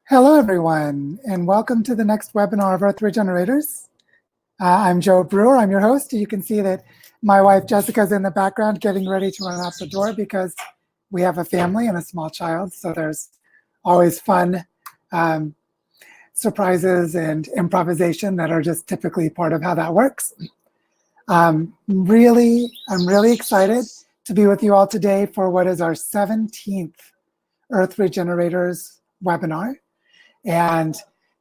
Hello, everyone, and welcome to the next webinar of Earth Regenerators. I'm Joe Brewer. I'm your host. You can see that my wife Jessica's in the background getting ready to run out the door because we have a family and a small child. So there's always fun surprises and improvisation that are just typically part of how that works. I'm really excited to be with you all today for what is our 17th Earth Regenerators webinar. And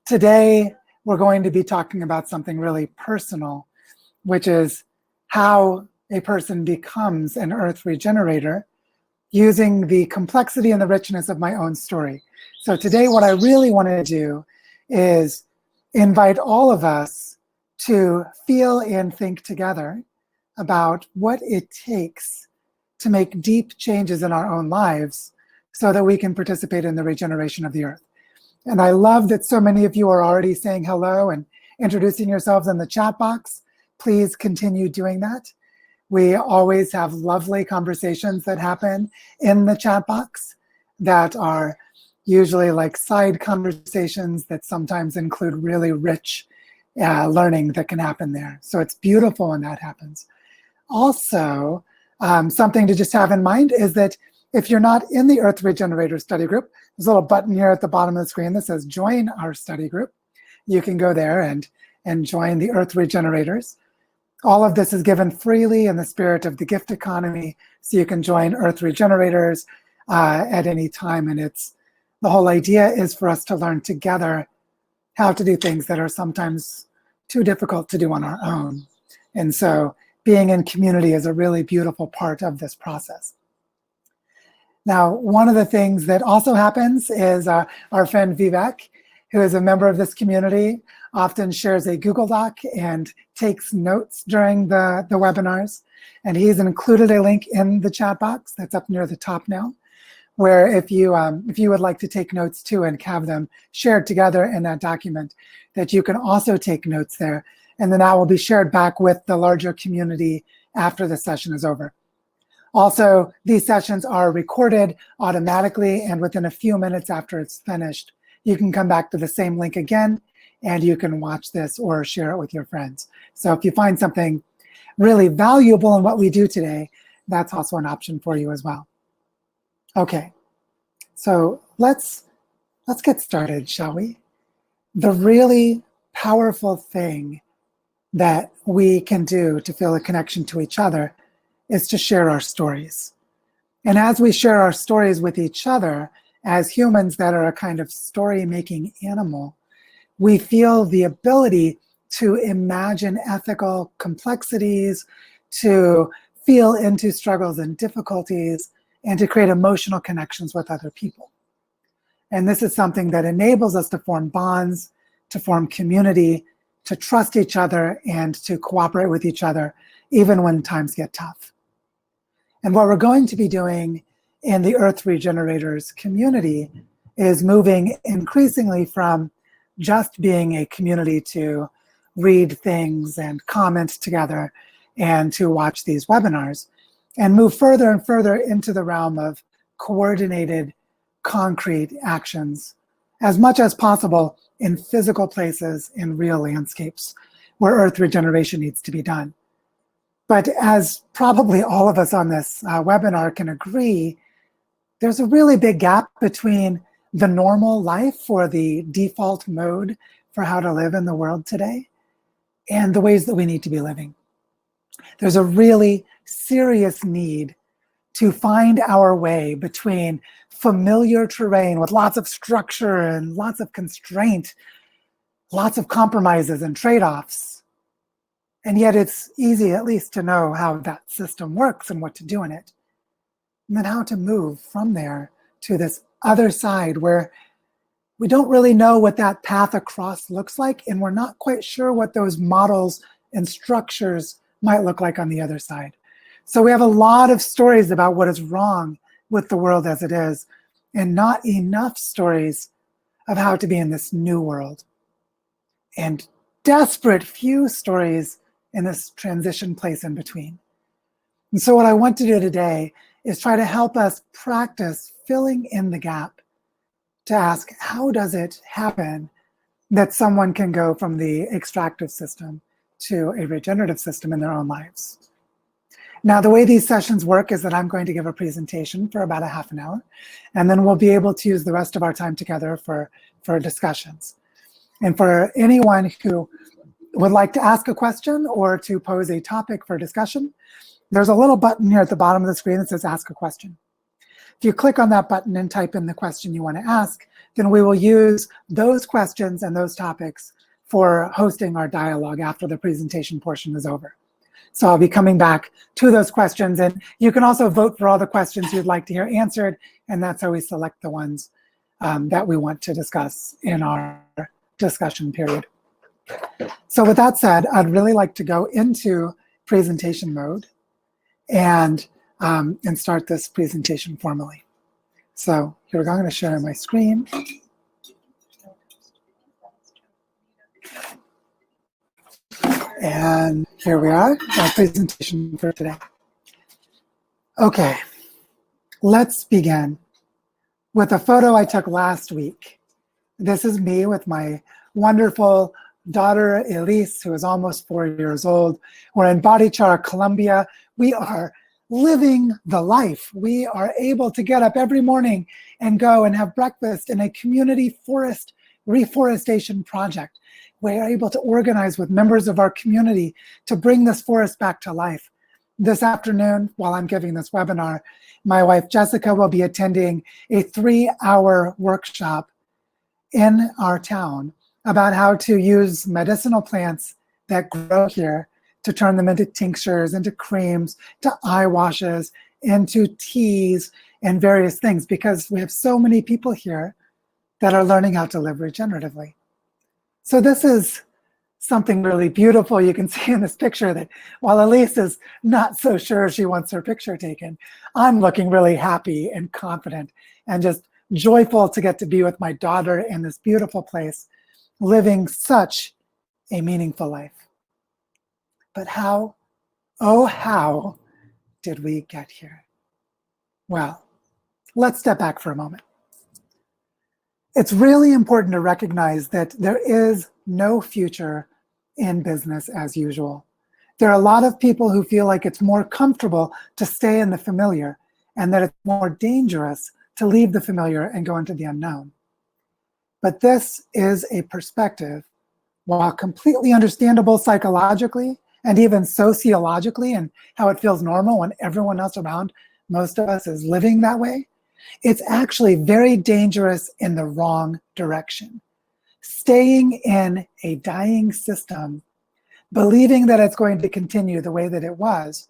today we're going to be talking about something really personal, which is how a person becomes an Earth Regenerator using the complexity and the richness of my own story. So today what I really want to do is invite all of us to feel and think together about what it takes to make deep changes in our own lives so that we can participate in the regeneration of the Earth. And I love that so many of you are already saying hello and introducing yourselves in the chat box. Please continue doing that. We always have lovely conversations that happen in the chat box that are usually like side conversations that sometimes include really rich learning that can happen there. So it's beautiful when that happens. Also, something to just have in mind is that if you're not in the Earth Regenerator study group, there's a little button here at the bottom of the screen that says join our study group. You can go there and join the Earth Regenerators. All of this is given freely in the spirit of the gift economy, so you can join Earth Regenerators at any time. And the whole idea is for us to learn together how to do things that are sometimes too difficult to do on our own. And so being in community is a really beautiful part of this process. Now, one of the things that also happens is our friend Vivek, who is a member of this community, often shares a Google Doc and takes notes during the webinars. And he's included a link in the chat box that's up near the top now, where if you would like to take notes too and have them shared together in that document, that you can also take notes there. And then that will be shared back with the larger community after the session is over. Also, these sessions are recorded automatically, and within a few minutes after it's finished, you can come back to the same link again, and you can watch this or share it with your friends. So if you find something really valuable in what we do today, that's also an option for you as well. Okay, so let's get started, shall we? The really powerful thing that we can do to feel a connection to each other is to share our stories. And as we share our stories with each other, as humans that are a kind of story-making animal, we feel the ability to imagine ethical complexities, to feel into struggles and difficulties, and to create emotional connections with other people. And this is something that enables us to form bonds, to form community, to trust each other, and to cooperate with each other, even when times get tough. And what we're going to be doing in the Earth Regenerators community is moving increasingly from just being a community to read things and comment together and to watch these webinars, and move further and further into the realm of coordinated, concrete actions, as much as possible in physical places, in real landscapes, where Earth regeneration needs to be done. But as probably all of us on this webinar can agree, there's a really big gap between the normal life or the default mode for how to live in the world today and the ways that we need to be living. There's a really serious need to find our way between familiar terrain with lots of structure and lots of constraint, lots of compromises and trade-offs. And yet it's easy at least to know how that system works and what to do in it. And then how to move from there to this other side where we don't really know what that path across looks like, and we're not quite sure what those models and structures might look like on the other side. So we have a lot of stories about what is wrong with the world as it is, and not enough stories of how to be in this new world. And desperate few stories in this transition place in between. And so what I want to do today is try to help us practice filling in the gap to ask, how does it happen that someone can go from the extractive system to a regenerative system in their own lives? Now, the way these sessions work is that I'm going to give a presentation for about a half an hour, and then we'll be able to use the rest of our time together for discussions. And for anyone who would like to ask a question or to pose a topic for discussion, there's a little button here at the bottom of the screen that says Ask a Question. If you click on that button and type in the question you want to ask, then we will use those questions and those topics for hosting our dialogue after the presentation portion is over. So I'll be coming back to those questions, and you can also vote for all the questions you'd like to hear answered, and that's how we select the ones that we want to discuss in our discussion period. So with that said, I'd really like to go into presentation mode and start this presentation formally. So here we go, I'm going to share my screen. And here we are, our presentation for today. Okay, let's begin with a photo I took last week. This is me with my wonderful daughter, Elise, who is almost 4 years old. We're in Barichara, Colombia. We are living the life. We are able to get up every morning and go and have breakfast in a community forest reforestation project. We are able to organize with members of our community to bring this forest back to life. This afternoon, while I'm giving this webinar, my wife Jessica will be attending a 3-hour workshop in our town about how to use medicinal plants that grow here to turn them into tinctures, into creams, to eye washes, into teas, and various things, because we have so many people here that are learning how to live regeneratively. So this is something really beautiful. You can see in this picture that while Elise is not so sure she wants her picture taken, I'm looking really happy and confident and just joyful to get to be with my daughter in this beautiful place, living such a meaningful life. But how, oh how, did we get here? Well, let's step back for a moment. It's really important to recognize that there is no future in business as usual. There are a lot of people who feel like it's more comfortable to stay in the familiar and that it's more dangerous to leave the familiar and go into the unknown. But this is a perspective, while completely understandable psychologically and even sociologically, and how it feels normal when everyone else around most of us is living that way. It's actually very dangerous in the wrong direction. Staying in a dying system, believing that it's going to continue the way that it was,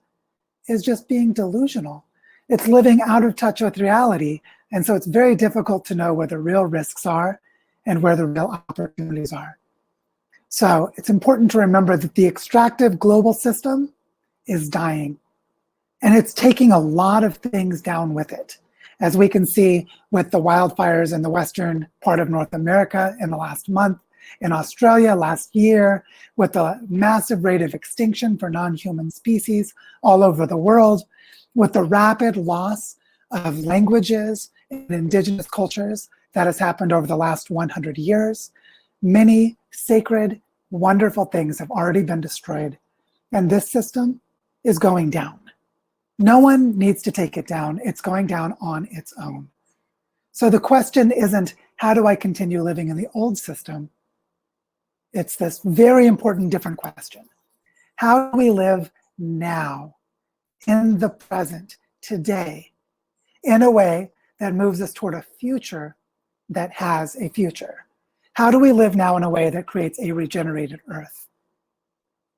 is just being delusional. It's living out of touch with reality, and so it's very difficult to know where the real risks are and where the real opportunities are. So it's important to remember that the extractive global system is dying, and it's taking a lot of things down with it, as we can see with the wildfires in the western part of North America in the last month, in Australia last year, with the massive rate of extinction for non-human species all over the world, with the rapid loss of languages and indigenous cultures that has happened over the last 100 years. Many sacred, wonderful things have already been destroyed, and this system is going down. No one needs to take it down. It's going down on its own. So the question isn't, how do I continue living in the old system? It's this very important different question. How do we live now, in the present, today, in a way that moves us toward a future that has a future? How do we live now in a way that creates a regenerated earth?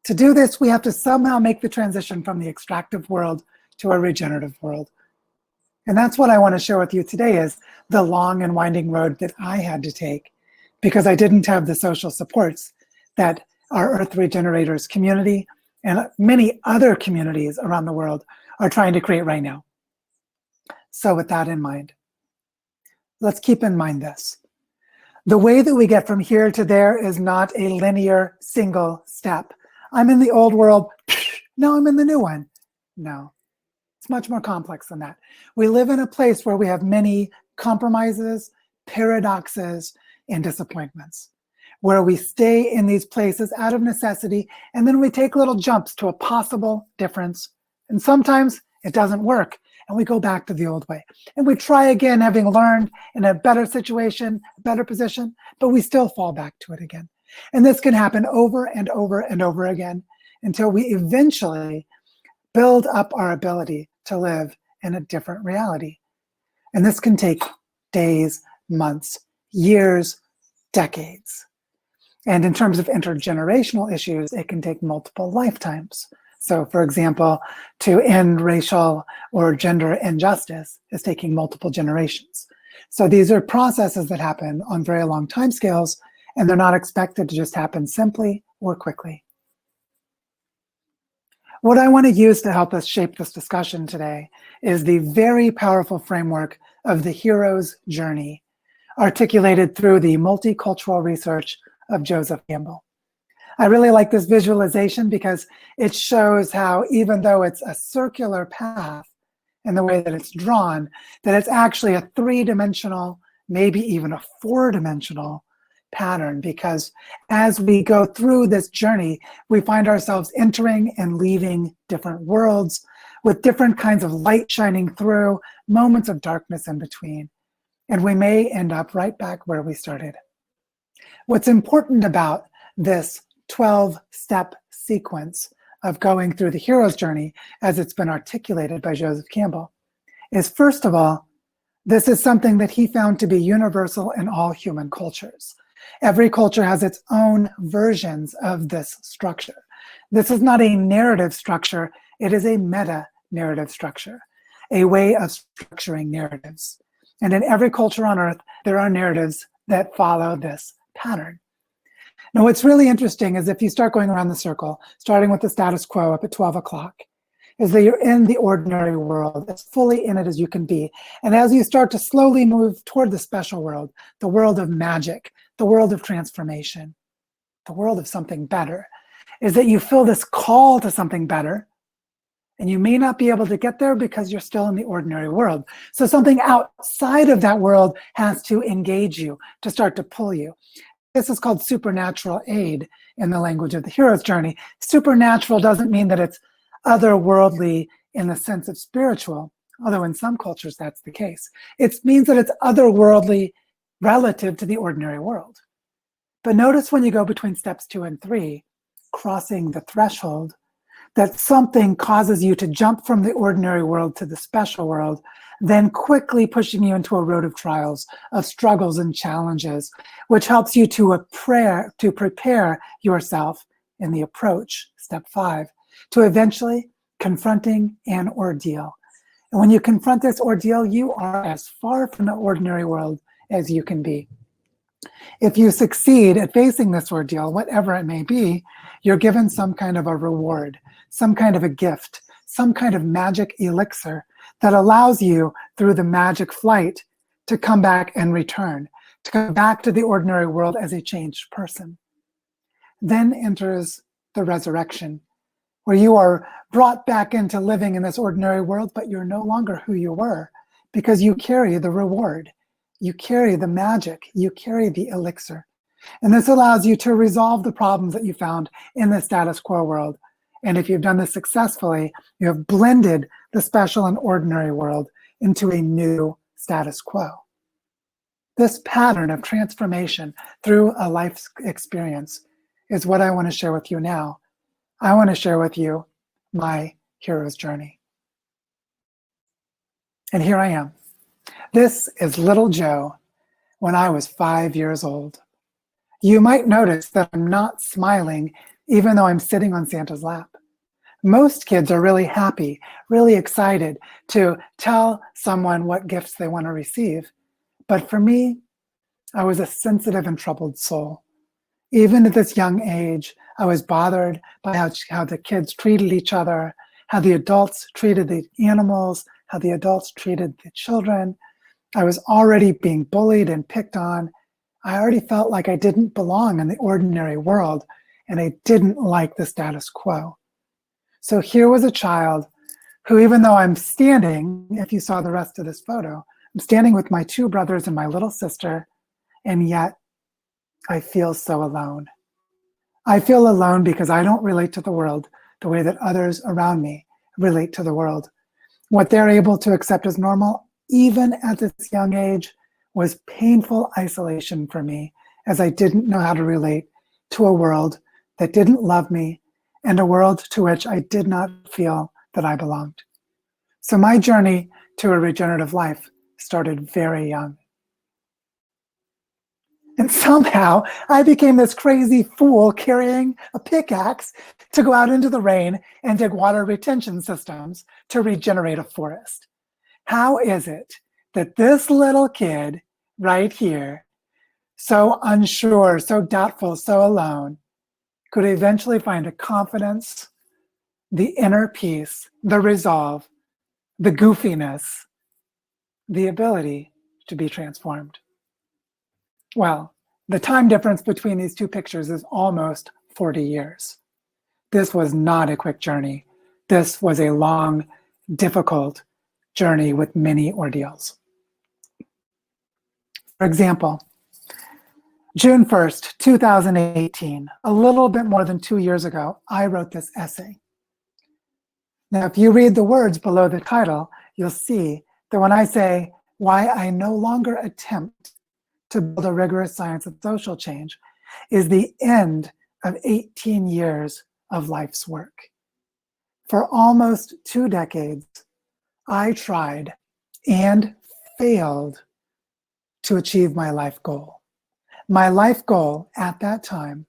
To do this, we have to somehow make the transition from the extractive world to a regenerative world. And that's what I want to share with you today, is the long and winding road that I had to take because I didn't have the social supports that our Earth Regenerators community and many other communities around the world are trying to create right now. So with that in mind, let's keep in mind this. The way that we get from here to there is not a linear single step. I'm in the old world, now I'm in the new one. No. It's much more complex than that. We live in a place where we have many compromises, paradoxes, and disappointments, where we stay in these places out of necessity, and then we take little jumps to a possible difference. And sometimes it doesn't work, and we go back to the old way. And we try again, having learned in a better situation, a better position, but we still fall back to it again. And this can happen over and over and over again until we eventually build up our ability to live in a different reality. And this can take days, months, years, decades. And in terms of intergenerational issues, it can take multiple lifetimes. So for example, to end racial or gender injustice is taking multiple generations. So these are processes that happen on very long timescales, and they're not expected to just happen simply or quickly. What I want to use to help us shape this discussion today is the very powerful framework of the hero's journey, articulated through the multicultural research of Joseph Campbell. I really like this visualization because it shows how, even though it's a circular path in the way that it's drawn, that it's actually a three-dimensional, maybe even a four-dimensional pattern, because as we go through this journey, we find ourselves entering and leaving different worlds with different kinds of light shining through, moments of darkness in between. And we may end up right back where we started. What's important about this 12-step sequence of going through the hero's journey, as it's been articulated by Joseph Campbell, is, first of all, this is something that he found to be universal in all human cultures. Every culture has its own versions of this structure. This is not a narrative structure, it is a meta-narrative structure, a way of structuring narratives. And in every culture on Earth, there are narratives that follow this pattern. Now, what's really interesting is if you start going around the circle, starting with the status quo up at 12 o'clock, is that you're in the ordinary world, as fully in it as you can be. And as you start to slowly move toward the special world, the world of magic, the world of transformation, the world of something better, is that you feel this call to something better, and you may not be able to get there because you're still in the ordinary world. So something outside of that world has to engage you, to start to pull you. This is called supernatural aid in the language of the hero's journey. Supernatural doesn't mean that it's otherworldly in the sense of spiritual, although in some cultures that's the case. It means that it's otherworldly relative to the ordinary world. But notice when you go between steps 2 and 3, crossing the threshold, that something causes you to jump from the ordinary world to the special world, then quickly pushing you into a road of trials, of struggles and challenges, which helps you to prepare yourself in the approach, step 5, to eventually confronting an ordeal. And when you confront this ordeal, you are as far from the ordinary world as you can be. If you succeed at facing this ordeal, whatever it may be, you're given some kind of a reward, some kind of a gift, some kind of magic elixir that allows you, through the magic flight, to come back and return, to come back to the ordinary world as a changed person. Then enters the resurrection, where you are brought back into living in this ordinary world, but you're no longer who you were, because you carry the reward, you carry the magic, you carry the elixir. And this allows you to resolve the problems that you found in the status quo world. And if you've done this successfully, you have blended the special and ordinary world into a new status quo. This pattern of transformation through a life experience is what I want to share with you now. I want to share with you my hero's journey. And here I am. This is little Joe when I was 5 years old. You might notice that I'm not smiling even though I'm sitting on Santa's lap. Most kids are really happy, really excited to tell someone what gifts they want to receive. But for me, I was a sensitive and troubled soul. Even at this young age, I was bothered by how the kids treated each other, how the adults treated the animals, how the adults treated the children. I was already being bullied and picked on. I already felt like I didn't belong in the ordinary world, and I didn't like the status quo. So here was a child who, even though I'm standing, if you saw the rest of this photo, I'm standing with my 2 brothers and my little sister, and yet I feel so alone. I feel alone because I don't relate to the world the way that others around me relate to the world. What they're able to accept as normal, even at this young age, was painful isolation for me, as I didn't know how to relate to a world that didn't love me and a world to which I did not feel that I belonged. So my journey to a regenerative life started very young. And somehow I became this crazy fool carrying a pickaxe to go out into the rain and dig water retention systems to regenerate a forest. How is it that this little kid right here, so unsure, so doubtful, so alone, could eventually find a confidence, the inner peace, the resolve, the goofiness, the ability to be transformed? Well, the time difference between these 2 pictures is almost 40 years. This was not a quick journey. This was a long, difficult journey with many ordeals. For example, June 1st, 2018, a little bit more than 2 years ago, I wrote this essay. Now, if you read the words below the title, you'll see that when I say why I no longer attempt to build a rigorous science of social change is the end of 18 years of life's work. For almost 2 decades, I tried and failed to achieve my life goal. My life goal at that time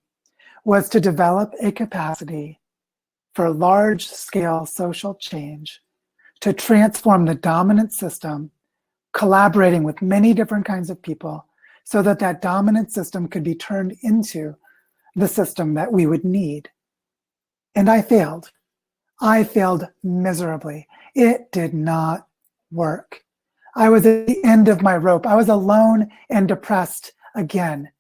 was to develop a capacity for large-scale social change, to transform the dominant system, collaborating with many different kinds of people, so that that dominant system could be turned into the system that we would need. And I failed. I failed miserably. It did not work. I was at the end of my rope. I was alone and depressed again.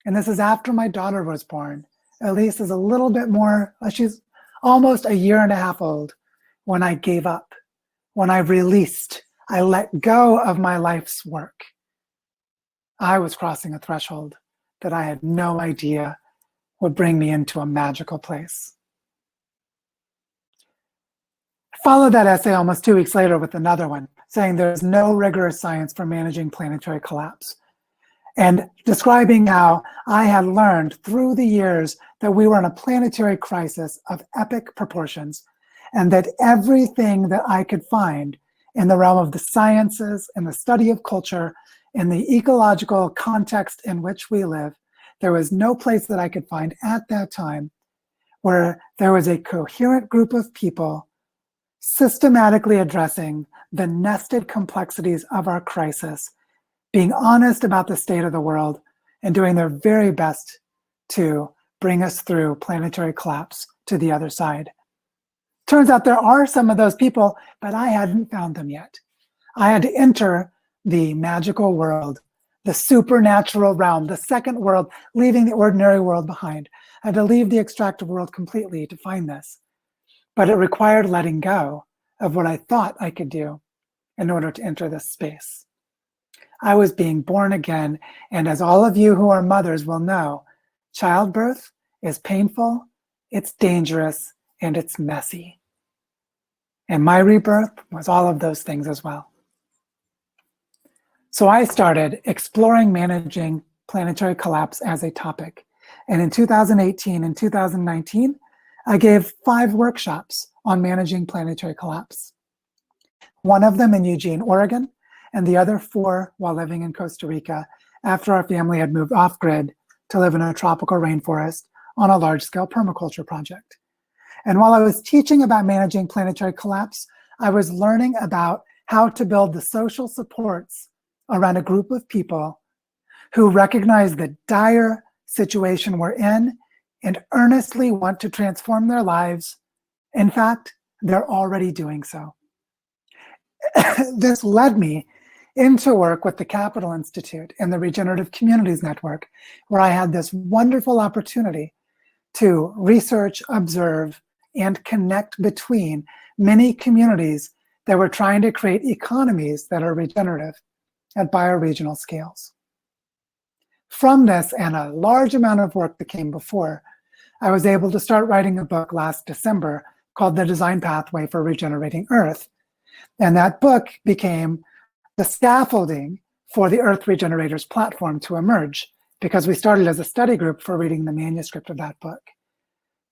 And this is after my daughter was born. Elise is a little bit more, she's almost a year and a half old when I gave up, when I released, I let go of my life's work. I was crossing a threshold that I had no idea would bring me into a magical place. I followed that essay almost 2 weeks later with another one, saying there's no rigorous science for managing planetary collapse, and describing how I had learned through the years that we were in a planetary crisis of epic proportions, and that everything that I could find in the realm of the sciences and the study of culture, in the ecological context in which we live, there was no place that I could find at that time where there was a coherent group of people systematically addressing the nested complexities of our crisis, being honest about the state of the world, and doing their very best to bring us through planetary collapse to the other side. Turns out there are some of those people, but I hadn't found them yet. I had to enter the magical world, the supernatural realm, the second world, leaving the ordinary world behind. I had to leave the extractive world completely to find this. But it required letting go of what I thought I could do in order to enter this space. I was being born again, and as all of you who are mothers will know, childbirth is painful, it's dangerous, and it's messy. And my rebirth was all of those things as well. So I started exploring managing planetary collapse as a topic. And in 2018 and 2019, I gave 5 workshops on managing planetary collapse. One of them in Eugene, Oregon, and the other 4 while living in Costa Rica after our family had moved off-grid to live in a tropical rainforest on a large-scale permaculture project. And while I was teaching about managing planetary collapse, I was learning about how to build the social supports around a group of people who recognize the dire situation we're in and earnestly want to transform their lives. In fact, they're already doing so. This led me into work with the Capital Institute and the Regenerative Communities Network, where I had this wonderful opportunity to research, observe, and connect between many communities that were trying to create economies that are regenerative at bioregional scales. From this and a large amount of work that came before, I was able to start writing a book last December called The Design Pathway for Regenerating Earth. And that book became the scaffolding for the Earth Regenerators platform to emerge, because we started as a study group for reading the manuscript of that book.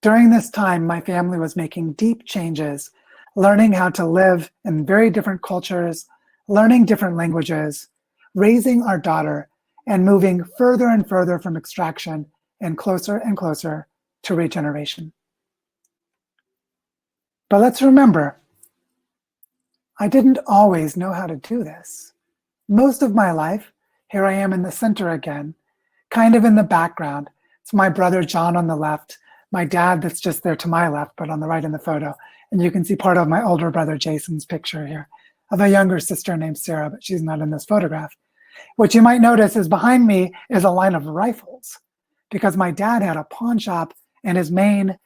During this time, my family was making deep changes, learning how to live in very different cultures, learning different languages, raising our daughter, and moving further and further from extraction and closer to regeneration. But let's remember, I didn't always know how to do this. Most of my life, here I am in the center again, kind of in the background. It's my brother John on the left, my dad that's just there to my left, but on the right in the photo. And you can see part of my older brother Jason's picture here. I have a younger sister named Sarah, but she's not in this photograph. What you might notice is behind me is a line of rifles, because my dad had a pawn shop and his main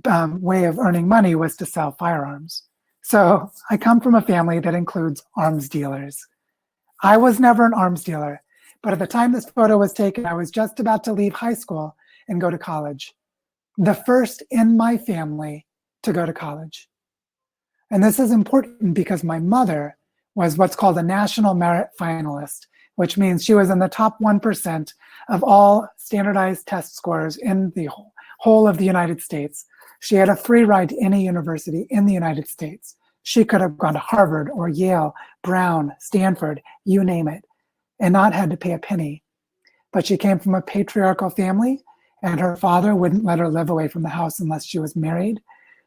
way of earning money was to sell firearms. So I come from a family that includes arms dealers. I was never an arms dealer, but at the time this photo was taken, I was just about to leave high school and go to college. The first in my family to go to college. And this is important because my mother was what's called a National Merit Finalist, which means she was in the top 1% of all standardized test scores in the whole of the United States. She had a free ride to any university in the United States. She could have gone to Harvard or Yale, Brown, Stanford, you name it, and not had to pay a penny. But she came from a patriarchal family, and her father wouldn't let her live away from the house unless she was married.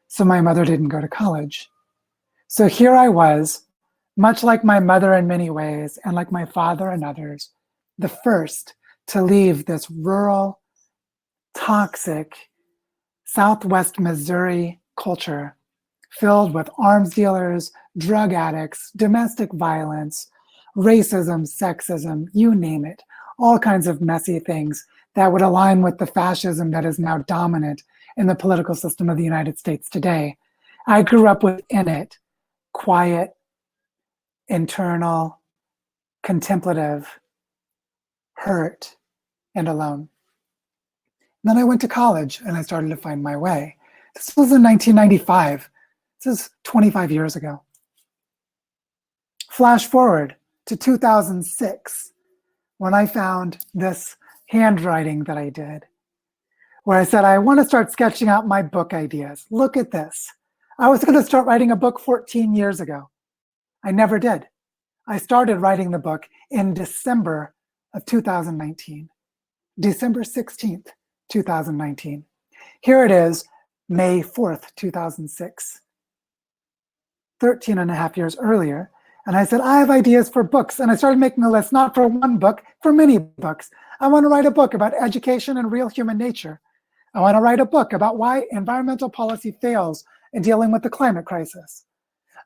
So my mother didn't go to college. So here I was, much like my mother in many ways, and like my father and others, the first to leave this rural, toxic, Southwest Missouri culture filled with arms dealers, drug addicts, domestic violence, racism, sexism, you name it, all kinds of messy things that would align with the fascism that is now dominant in the political system of the United States today. I grew up within it, quiet, internal, contemplative, hurt, and alone. Then I went to college and I started to find my way. This was in 1995. This is 25 years ago. Flash forward to 2006, when I found this handwriting that I did, where I said, I want to start sketching out my book ideas. Look at this. I was going to start writing a book 14 years ago. I never did. I started writing the book in December of 2019, December 16th, 2019. Here it is, May 4th, 2006, 13 and a half years earlier. And I said, I have ideas for books. And I started making a list, not for one book, for many books. I want to write a book about education and real human nature. I want to write a book about why environmental policy fails in dealing with the climate crisis.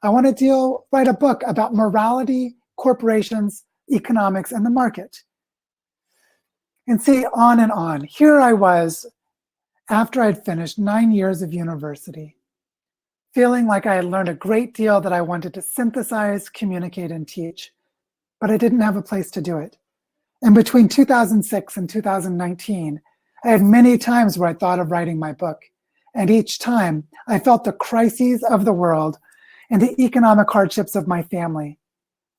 I want to write a book about morality, corporations, economics, and the market. And see, on and on. Here I was, after I'd finished 9 years of university, feeling like I had learned a great deal that I wanted to synthesize, communicate, and teach, but I didn't have a place to do it. And between 2006 and 2019, I had many times where I thought of writing my book. And each time I felt the crises of the world and the economic hardships of my family,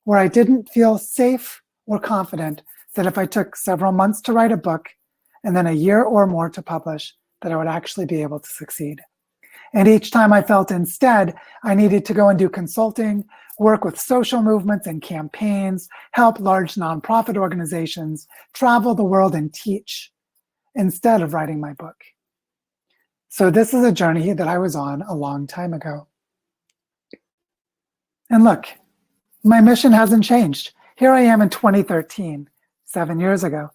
where I didn't feel safe or confident that if I took several months to write a book and then a year or more to publish, that I would actually be able to succeed. And each time I felt instead I needed to go and do consulting, work with social movements and campaigns, help large nonprofit organizations, travel the world and teach, instead of writing my book. So this is a journey that I was on a long time ago. And look, my mission hasn't changed. Here I am in 2013, 7 years ago,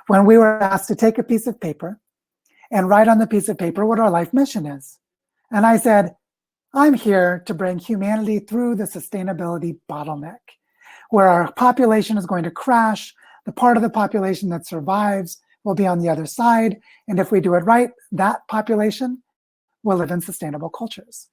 when we were asked to take a piece of paper and write on the piece of paper what our life mission is. And I said, I'm here to bring humanity through the sustainability bottleneck, where our population is going to crash. The part of the population that survives will be on the other side. And if we do it right, that population will live in sustainable cultures.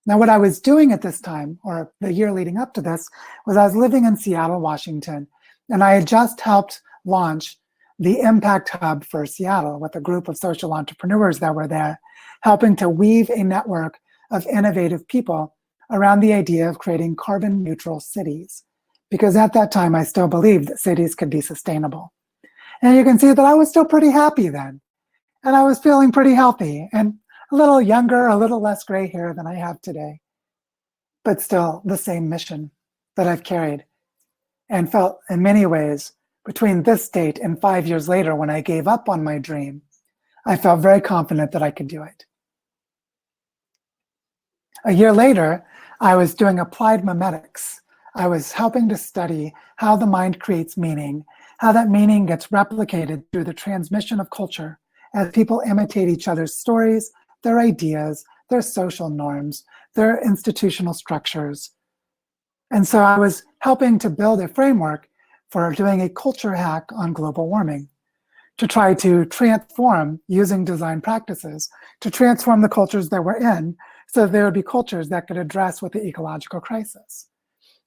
Now, what I was doing at this time, or the year leading up to this, was I was living in Seattle, Washington, and I had just helped launch the Impact Hub for Seattle with a group of social entrepreneurs that were there, helping to weave a network of innovative people around the idea of creating carbon neutral cities. Because at that time, I still believed that cities could be sustainable. And you can see that I was still pretty happy then. And I was feeling pretty healthy and a little younger, a little less gray hair than I have today. But still the same mission that I've carried and felt in many ways between this date and 5 years later when I gave up on my dream, I felt very confident that I could do it. A year later, I was doing applied memetics. I was helping to study how the mind creates meaning, how that meaning gets replicated through the transmission of culture as people imitate each other's stories, their ideas, their social norms, their institutional structures. And so I was helping to build a framework for doing a culture hack on global warming, to try to transform, using design practices, to transform the cultures that we're in so there would be cultures that could address with the ecological crisis.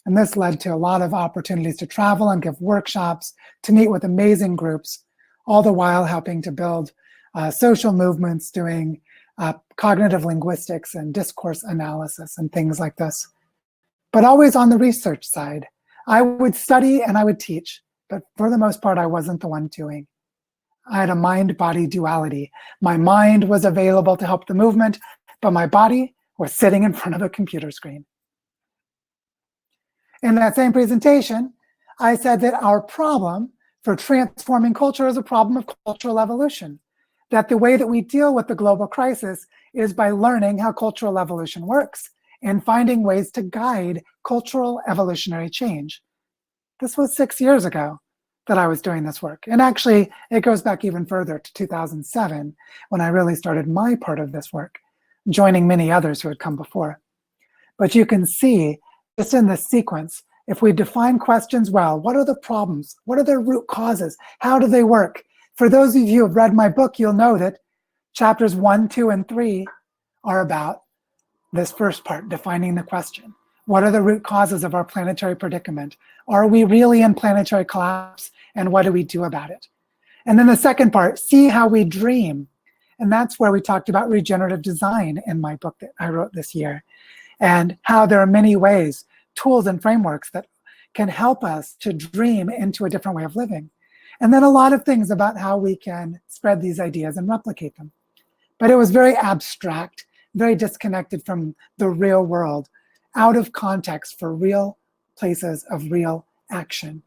And this led to a lot of opportunities to travel and give workshops, to meet with amazing groups, all the while helping to build social movements, doing cognitive linguistics and discourse analysis and things like this. But always on the research side. I would study and I would teach, but for the most part, I wasn't the one doing. I had a mind-body duality. My mind was available to help the movement, but my body was sitting in front of a computer screen. In that same presentation, I said that our problem for transforming culture is a problem of cultural evolution, that the way that we deal with the global crisis is by learning how cultural evolution works and finding ways to guide cultural evolutionary change. This was 6 years ago that I was doing this work. And actually, it goes back even further to 2007, when I really started my part of this work, joining many others who had come before. But you can see, just in this sequence, if we define questions well, what are the problems? What are their root causes? How do they work? For those of you who have read my book, you'll know that chapters 1, 2, and 3 are about this first part, defining the question. What are the root causes of our planetary predicament? Are we really in planetary collapse? And what do we do about it? And then the second part, see how we dream. And that's where we talked about regenerative design in my book that I wrote this year, and how there are many ways, tools and frameworks that can help us to dream into a different way of living. And then a lot of things about how we can spread these ideas and replicate them. But it was very abstract, very disconnected from the real world, out of context for real places of real action.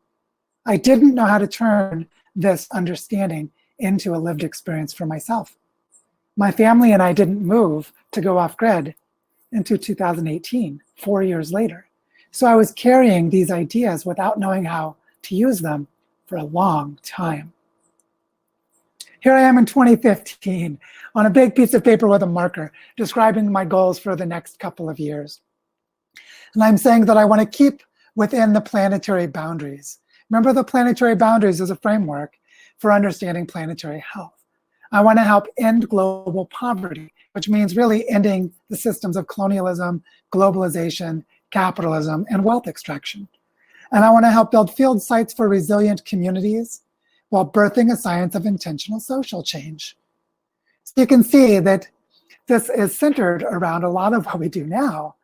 I didn't know how to turn this understanding into a lived experience for myself. My family and I didn't move to go off grid until 2018, 4 years later. So I was carrying these ideas without knowing how to use them for a long time. Here I am in 2015 on a big piece of paper with a marker, describing my goals for the next couple of years. And I'm saying that I want to keep within the planetary boundaries. Remember, the planetary boundaries is a framework for understanding planetary health. I want to help end global poverty, which means really ending the systems of colonialism, globalization, capitalism, and wealth extraction. And I want to help build field sites for resilient communities while birthing a science of intentional social change. So you can see that this is centered around a lot of what we do now,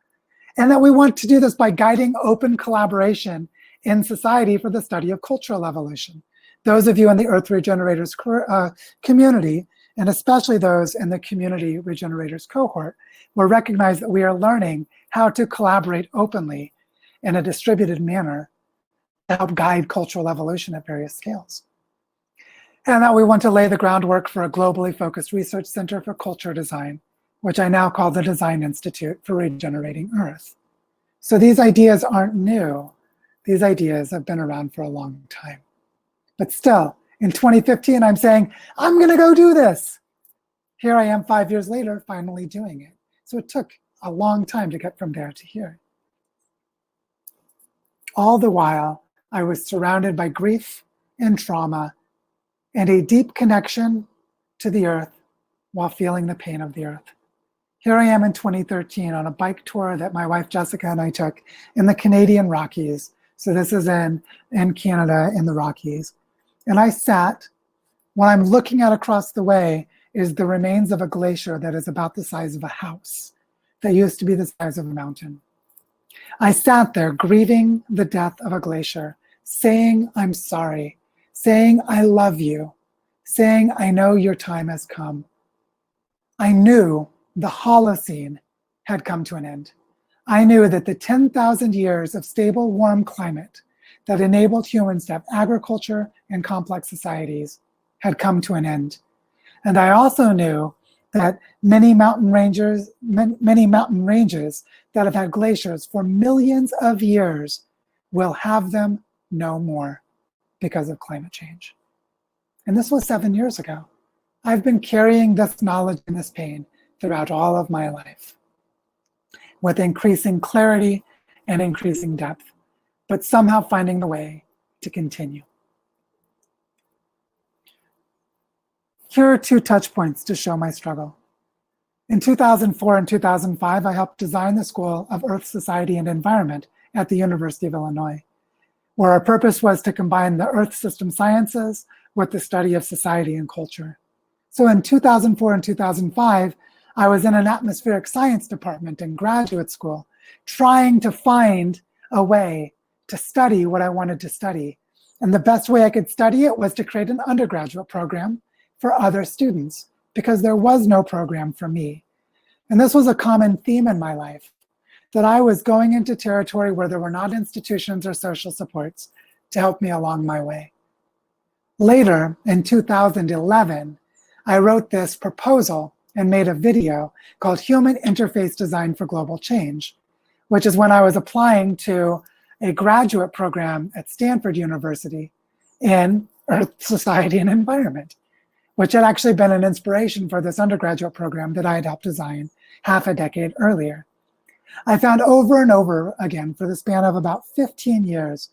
and that we want to do this by guiding open collaboration in society for the study of cultural evolution. Those of you in the Earth Regenerators community, and especially those in the Community Regenerators cohort, will recognize that we are learning how to collaborate openly in a distributed manner to help guide cultural evolution at various scales. And that we want to lay the groundwork for a globally focused research center for culture design, which I now call the Design Institute for Regenerating Earth. So these ideas aren't new. These ideas have been around for a long time. But still, in 2015, I'm saying, I'm going to go do this. Here I am 5 years later, finally doing it. So it took a long time to get from there to here. All the while, I was surrounded by grief and trauma and a deep connection to the earth while feeling the pain of the earth. Here I am in 2013 on a bike tour that my wife Jessica and I took in the Canadian Rockies. So this is in Canada in the Rockies. And I sat, what I'm looking at across the way is the remains of a glacier that is about the size of a house that used to be the size of a mountain. I sat there grieving the death of a glacier, saying I'm sorry, saying I love you, saying I know your time has come. I knew the Holocene had come to an end. I knew that the 10,000 years of stable, warm climate that enabled humans to have agriculture and complex societies had come to an end. And I also knew that many mountain ranges that have had glaciers for millions of years will have them no more because of climate change. And this was 7 years ago. I've been carrying this knowledge and this pain throughout all of my life, with increasing clarity and increasing depth, but somehow finding the way to continue. Here are 2 touch points to show my struggle. In 2004 and 2005, I helped design the School of Earth, Society, and Environment at the University of Illinois, where our purpose was to combine the Earth system sciences with the study of society and culture. So in 2004 and 2005, I was in an atmospheric science department in graduate school, trying to find a way to study what I wanted to study. And the best way I could study it was to create an undergraduate program for other students, because there was no program for me. And this was a common theme in my life, that I was going into territory where there were not institutions or social supports to help me along my way. Later, in 2011, I wrote this proposal and made a video called Human Interface Design for Global Change, which is when I was applying to a graduate program at Stanford University in Earth, Society, and Environment, which had actually been an inspiration for this undergraduate program that I had helped design half a decade earlier. I found over and over again for the span of about 15 years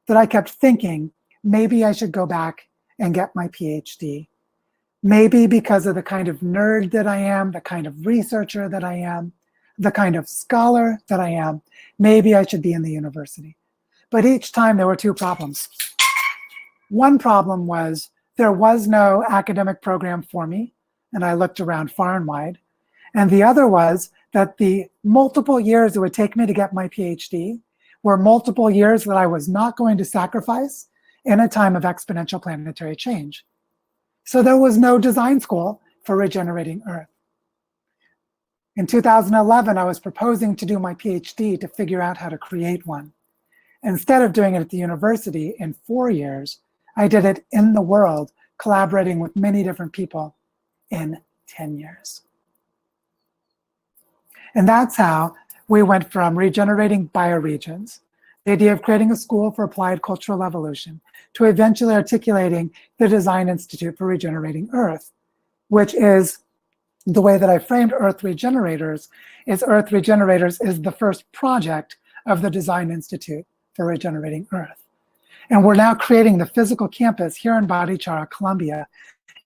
that I kept thinking, maybe I should go back and get my PhD. Maybe because of the kind of nerd that I am, the kind of researcher that I am, the kind of scholar that I am, maybe I should be in the university. But each time there were 2 problems. One problem was there was no academic program for me, and I looked around far and wide. And the other was that the multiple years it would take me to get my PhD were multiple years that I was not going to sacrifice in a time of exponential planetary change. So there was no design school for regenerating Earth. In 2011, I was proposing to do my PhD to figure out how to create one. Instead of doing it at the university in 4 years, I did it in the world, collaborating with many different people in 10 years. And that's how we went from regenerating bioregions, the idea of creating a school for applied cultural evolution, to eventually articulating the Design Institute for Regenerating Earth, which is the way that I framed Earth Regenerators, is Earth Regenerators is the first project of the Design Institute for Regenerating Earth. And we're now creating the physical campus here in Barichara, Colombia.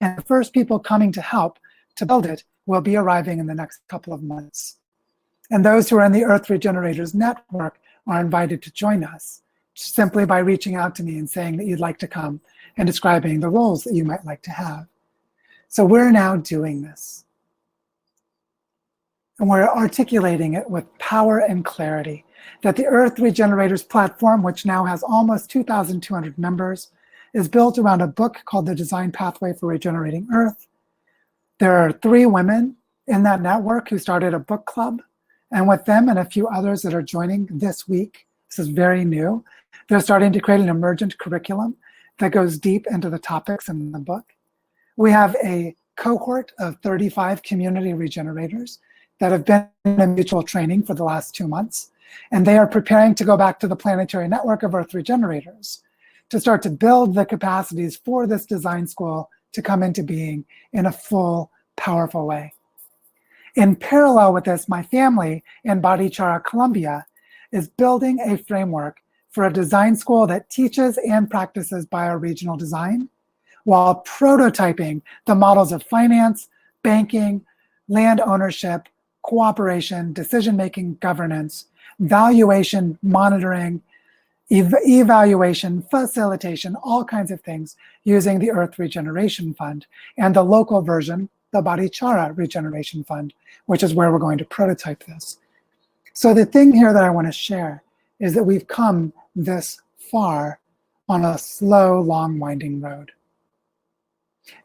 And the first people coming to help to build it will be arriving in the next couple of months. And those who are in the Earth Regenerators network are invited to join us simply by reaching out to me and saying that you'd like to come and describing the roles that you might like to have. So we're now doing this. And we're articulating it with power and clarity, that the Earth Regenerators platform, which now has almost 2,200 members, is built around a book called The Design Pathway for Regenerating Earth. There are 3 women in that network who started a book club, and with them and a few others that are joining this week, this is very new, they're starting to create an emergent curriculum that goes deep into the topics in the book. We have a cohort of 35 community regenerators that have been in mutual training for the last 2 months, and they are preparing to go back to the Planetary network of Earth Regenerators to start to build the capacities for this design school to come into being in a full, powerful way. In parallel with this, my family in Barichara, Colombia, is building a framework for a design school that teaches and practices bioregional design while prototyping the models of finance, banking, land ownership, cooperation, decision-making, governance, valuation, monitoring, evaluation, facilitation, all kinds of things using the Earth Regeneration Fund and the local version, the Bodhichara Regeneration Fund, which is where we're going to prototype this. So the thing here that I want to share is that we've come this far on a slow, long, winding road.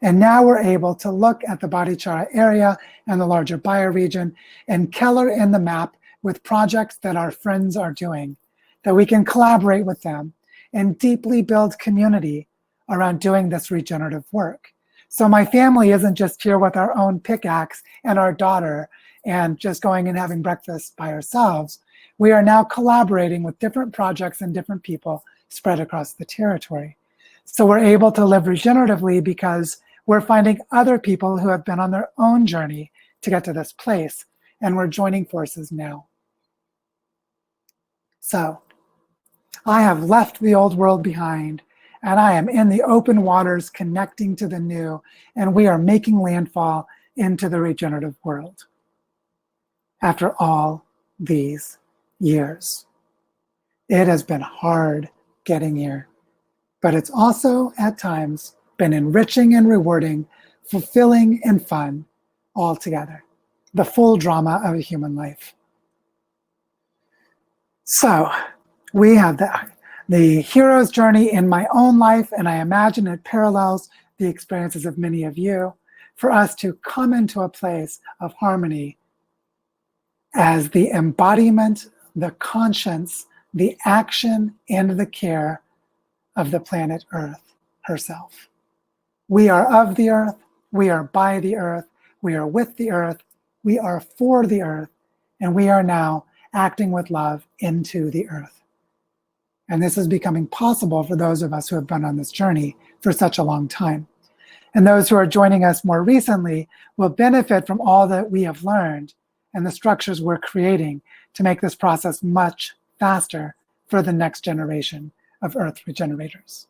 And now we're able to look at the Bodhichara area and the larger bioregion and color in the map with projects that our friends are doing, that we can collaborate with them and deeply build community around doing this regenerative work. So my family isn't just here with our own pickaxe and our daughter and just going and having breakfast by ourselves. We are now collaborating with different projects and different people spread across the territory. So we're able to live regeneratively because we're finding other people who have been on their own journey to get to this place, and we're joining forces now. So I have left the old world behind, and I am in the open waters connecting to the new, and we are making landfall into the regenerative world. After all these years, it has been hard getting here, but it's also at times been enriching and rewarding, fulfilling and fun all together. The full drama of a human life. So we have the hero's journey in my own life, and I imagine it parallels the experiences of many of you, for us to come into a place of harmony as the embodiment, the conscience, the action, and the care of the planet Earth herself. We are of the Earth, we are by the Earth, we are with the Earth, we are for the Earth, and we are now acting with love into the Earth. And this is becoming possible for those of us who have been on this journey for such a long time. And those who are joining us more recently will benefit from all that we have learned and the structures we're creating to make this process much faster for the next generation of Earth regenerators.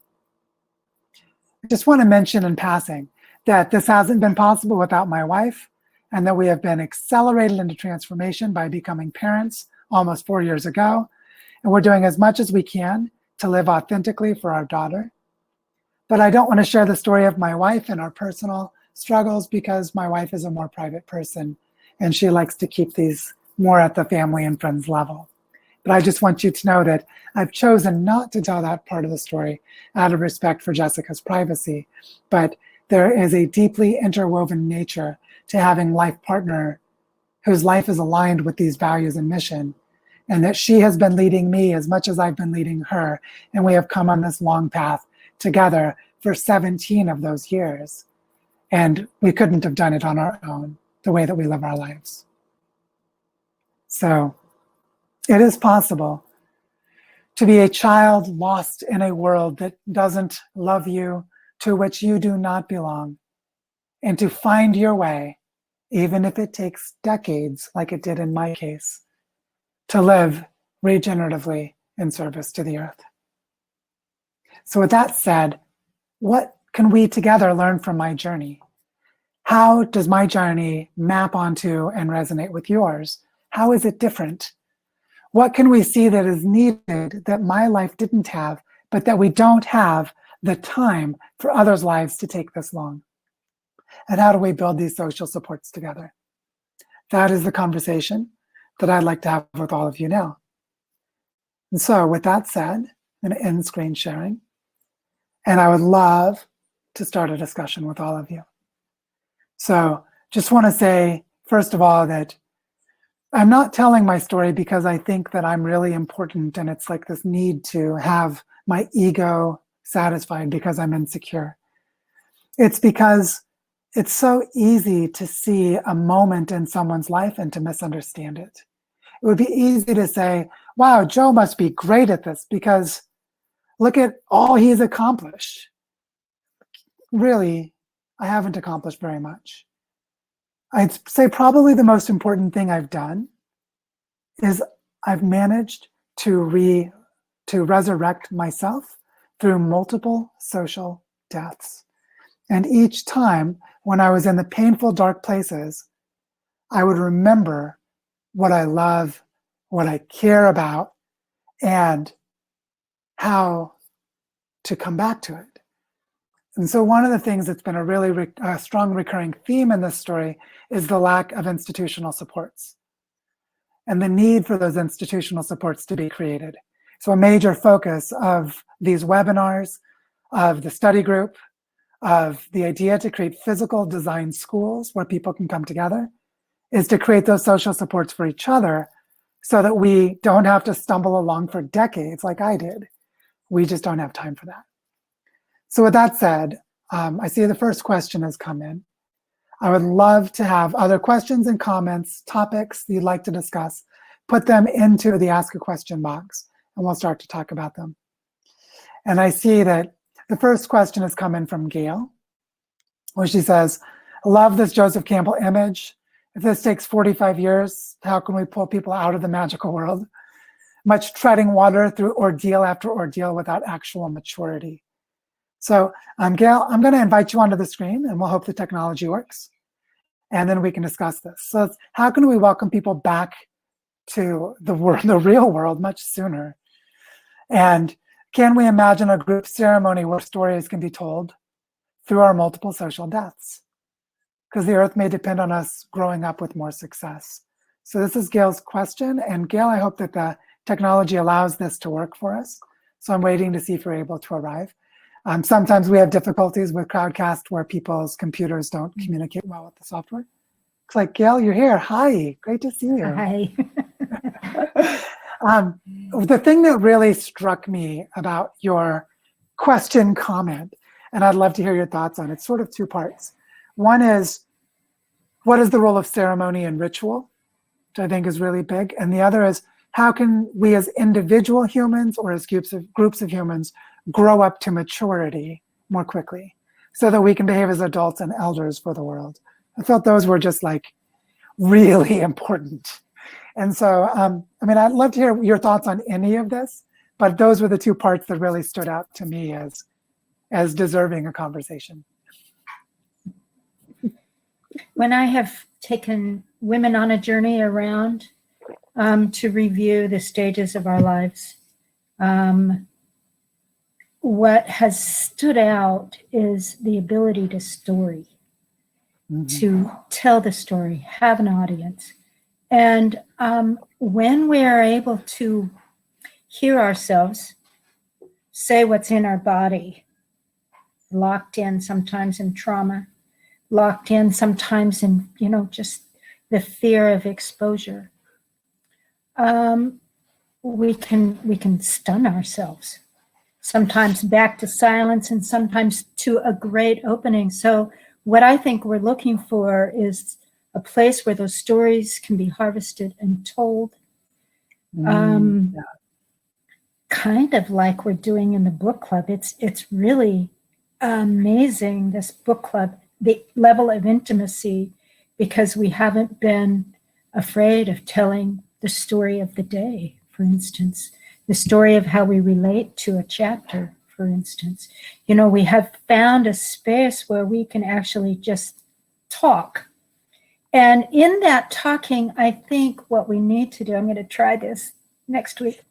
I just want to mention in passing that this hasn't been possible without my wife, and that we have been accelerated into transformation by becoming parents almost 4 years ago. And we're doing as much as we can to live authentically for our daughter. But I don't want to share the story of my wife and our personal struggles because my wife is a more private person and she likes to keep these more at the family and friends level. But I just want you to know that I've chosen not to tell that part of the story out of respect for Jessica's privacy. But there is a deeply interwoven nature to having life partner whose life is aligned with these values and mission, and that she has been leading me as much as I've been leading her. And we have come on this long path together for 17 of those years. And we couldn't have done it on our own, the way that we live our lives. So it is possible to be a child lost in a world that doesn't love you, to which you do not belong, and to find your way, even if it takes decades, like it did in my case, to live regeneratively in service to the Earth. So with that said, what can we together learn from my journey? How does my journey map onto and resonate with yours? How is it different? What can we see that is needed that my life didn't have, but that we don't have the time for others' lives to take this long? And how do we build these social supports together? That is the conversation that I'd like to have with all of you now. And so with that said, I'm going to end screen sharing. And I would love to start a discussion with all of you. So just want to say, first of all, that I'm not telling my story because I think that I'm really important and it's like this need to have my ego satisfied because I'm insecure. It's because it's so easy to see a moment in someone's life and to misunderstand it. It would be easy to say, wow, Joe must be great at this because look at all he's accomplished. Really, I haven't accomplished very much. I'd say probably the most important thing I've done is I've managed to resurrect myself through multiple social deaths. And each time when I was in the painful, dark places, I would remember what I love, what I care about, and how to come back to it. And so one of the things that's been a really strong recurring theme in this story is the lack of institutional supports and the need for those institutional supports to be created. So a major focus of these webinars, of the study group, of the idea to create physical design schools where people can come together is to create those social supports for each other so that we don't have to stumble along for decades like I did. We just don't have time for that. So with that said, I see the first question has come in. I would love to have other questions and comments, topics you'd like to discuss, put them into the Ask a Question box, and we'll start to talk about them. And I see that the first question has come in from Gail, where she says, I love this Joseph Campbell image. If this takes 45 years, how can we pull people out of the magical world? Much treading water through ordeal after ordeal without actual maturity. So Gail, I'm going to invite you onto the screen, and we'll hope the technology works. And then we can discuss this. So how can we welcome people back to the real world much sooner? And can we imagine a group ceremony where stories can be told through our multiple social deaths? Because the earth may depend on us growing up with more success. So this is Gail's question. And Gail, I hope that the technology allows this to work for us. So I'm waiting to see if we're able to arrive. Sometimes we have difficulties with Crowdcast where people's computers don't communicate well with the software. It's like, Gail, you're here. Hi, great to see you. Hi. The thing that really struck me about your question comment, and I'd love to hear your thoughts on it, it's sort of two parts. One is, what is the role of ceremony and ritual, which I think is really big. And the other is, how can we as individual humans or as groups of humans grow up to maturity more quickly so that we can behave as adults and elders for the world? I felt those were just like really important. And so, I mean, I'd love to hear your thoughts on any of this, but those were the two parts that really stood out to me as deserving a conversation. When I have taken women on a journey around to review the stages of our lives, what has stood out is the ability to story, to tell the story, have an audience. And when we are able to hear ourselves say what's in our body, locked in sometimes in trauma, locked in sometimes in, just the fear of exposure, we can stun ourselves, sometimes back to silence and sometimes to a great opening. So what I think we're looking for is a place where those stories can be harvested and told, kind of like we're doing in the book club. It's really amazing, this book club, the level of intimacy, because we haven't been afraid of telling the story of the day, for instance, the story of how we relate to a chapter, for instance. We have found a space where we can actually just talk. And in that talking, I think what we need to do, I'm going to try this next week,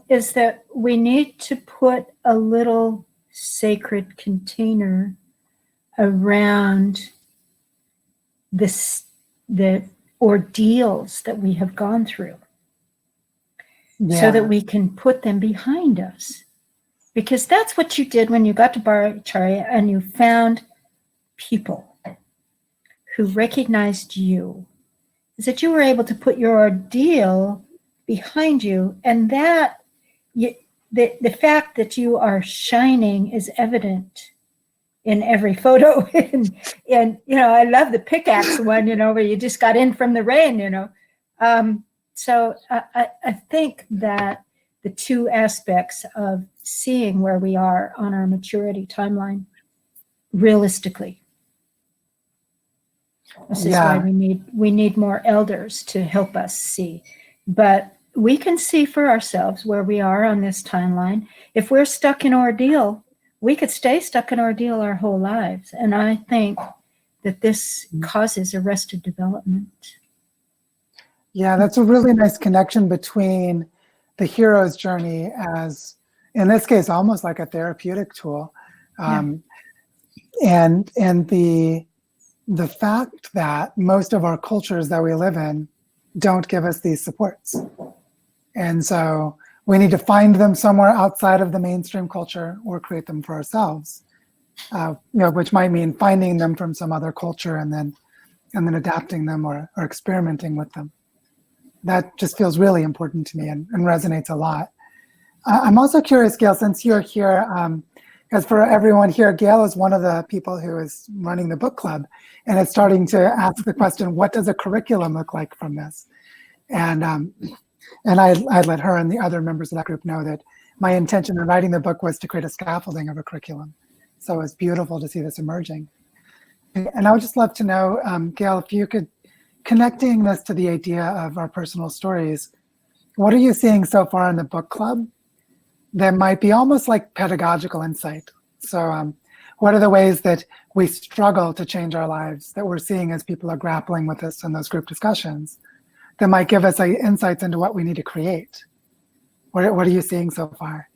is that we need to put a little sacred container around the ordeals that we have gone through, so that we can put them behind us. Because that's what you did when you got to Planetary and you found people who recognized you, is that you were able to put your ordeal behind you, and that the fact that you are shining is evident in every photo. and I love the pickaxe one, where you just got in from the rain, So I think that the two aspects of seeing where we are on our maturity timeline realistically. This is why we need more elders to help us see. But we can see for ourselves where we are on this timeline. If we're stuck in ordeal, we could stay stuck in ordeal our whole lives. And I think that this causes arrested development. Yeah, that's a really nice connection between the hero's journey as, in this case, almost like a therapeutic tool, and the fact that most of our cultures that we live in don't give us these supports. And so we need to find them somewhere outside of the mainstream culture or create them for ourselves, which might mean finding them from some other culture and then adapting them or experimenting with them. That just feels really important to me and resonates a lot. I'm also curious, Gail, since you're here, because for everyone here, Gail is one of the people who is running the book club and is starting to ask the question, what does a curriculum look like from this? And I let her and the other members of that group know that my intention in writing the book was to create a scaffolding of a curriculum. So it's beautiful to see this emerging. And I would just love to know, Gail, if you could, connecting this to the idea of our personal stories, what are you seeing so far in the book club that might be almost like pedagogical insight? So what are the ways that we struggle to change our lives that we're seeing as people are grappling with this in those group discussions that might give us insights into what we need to create? What are you seeing so far?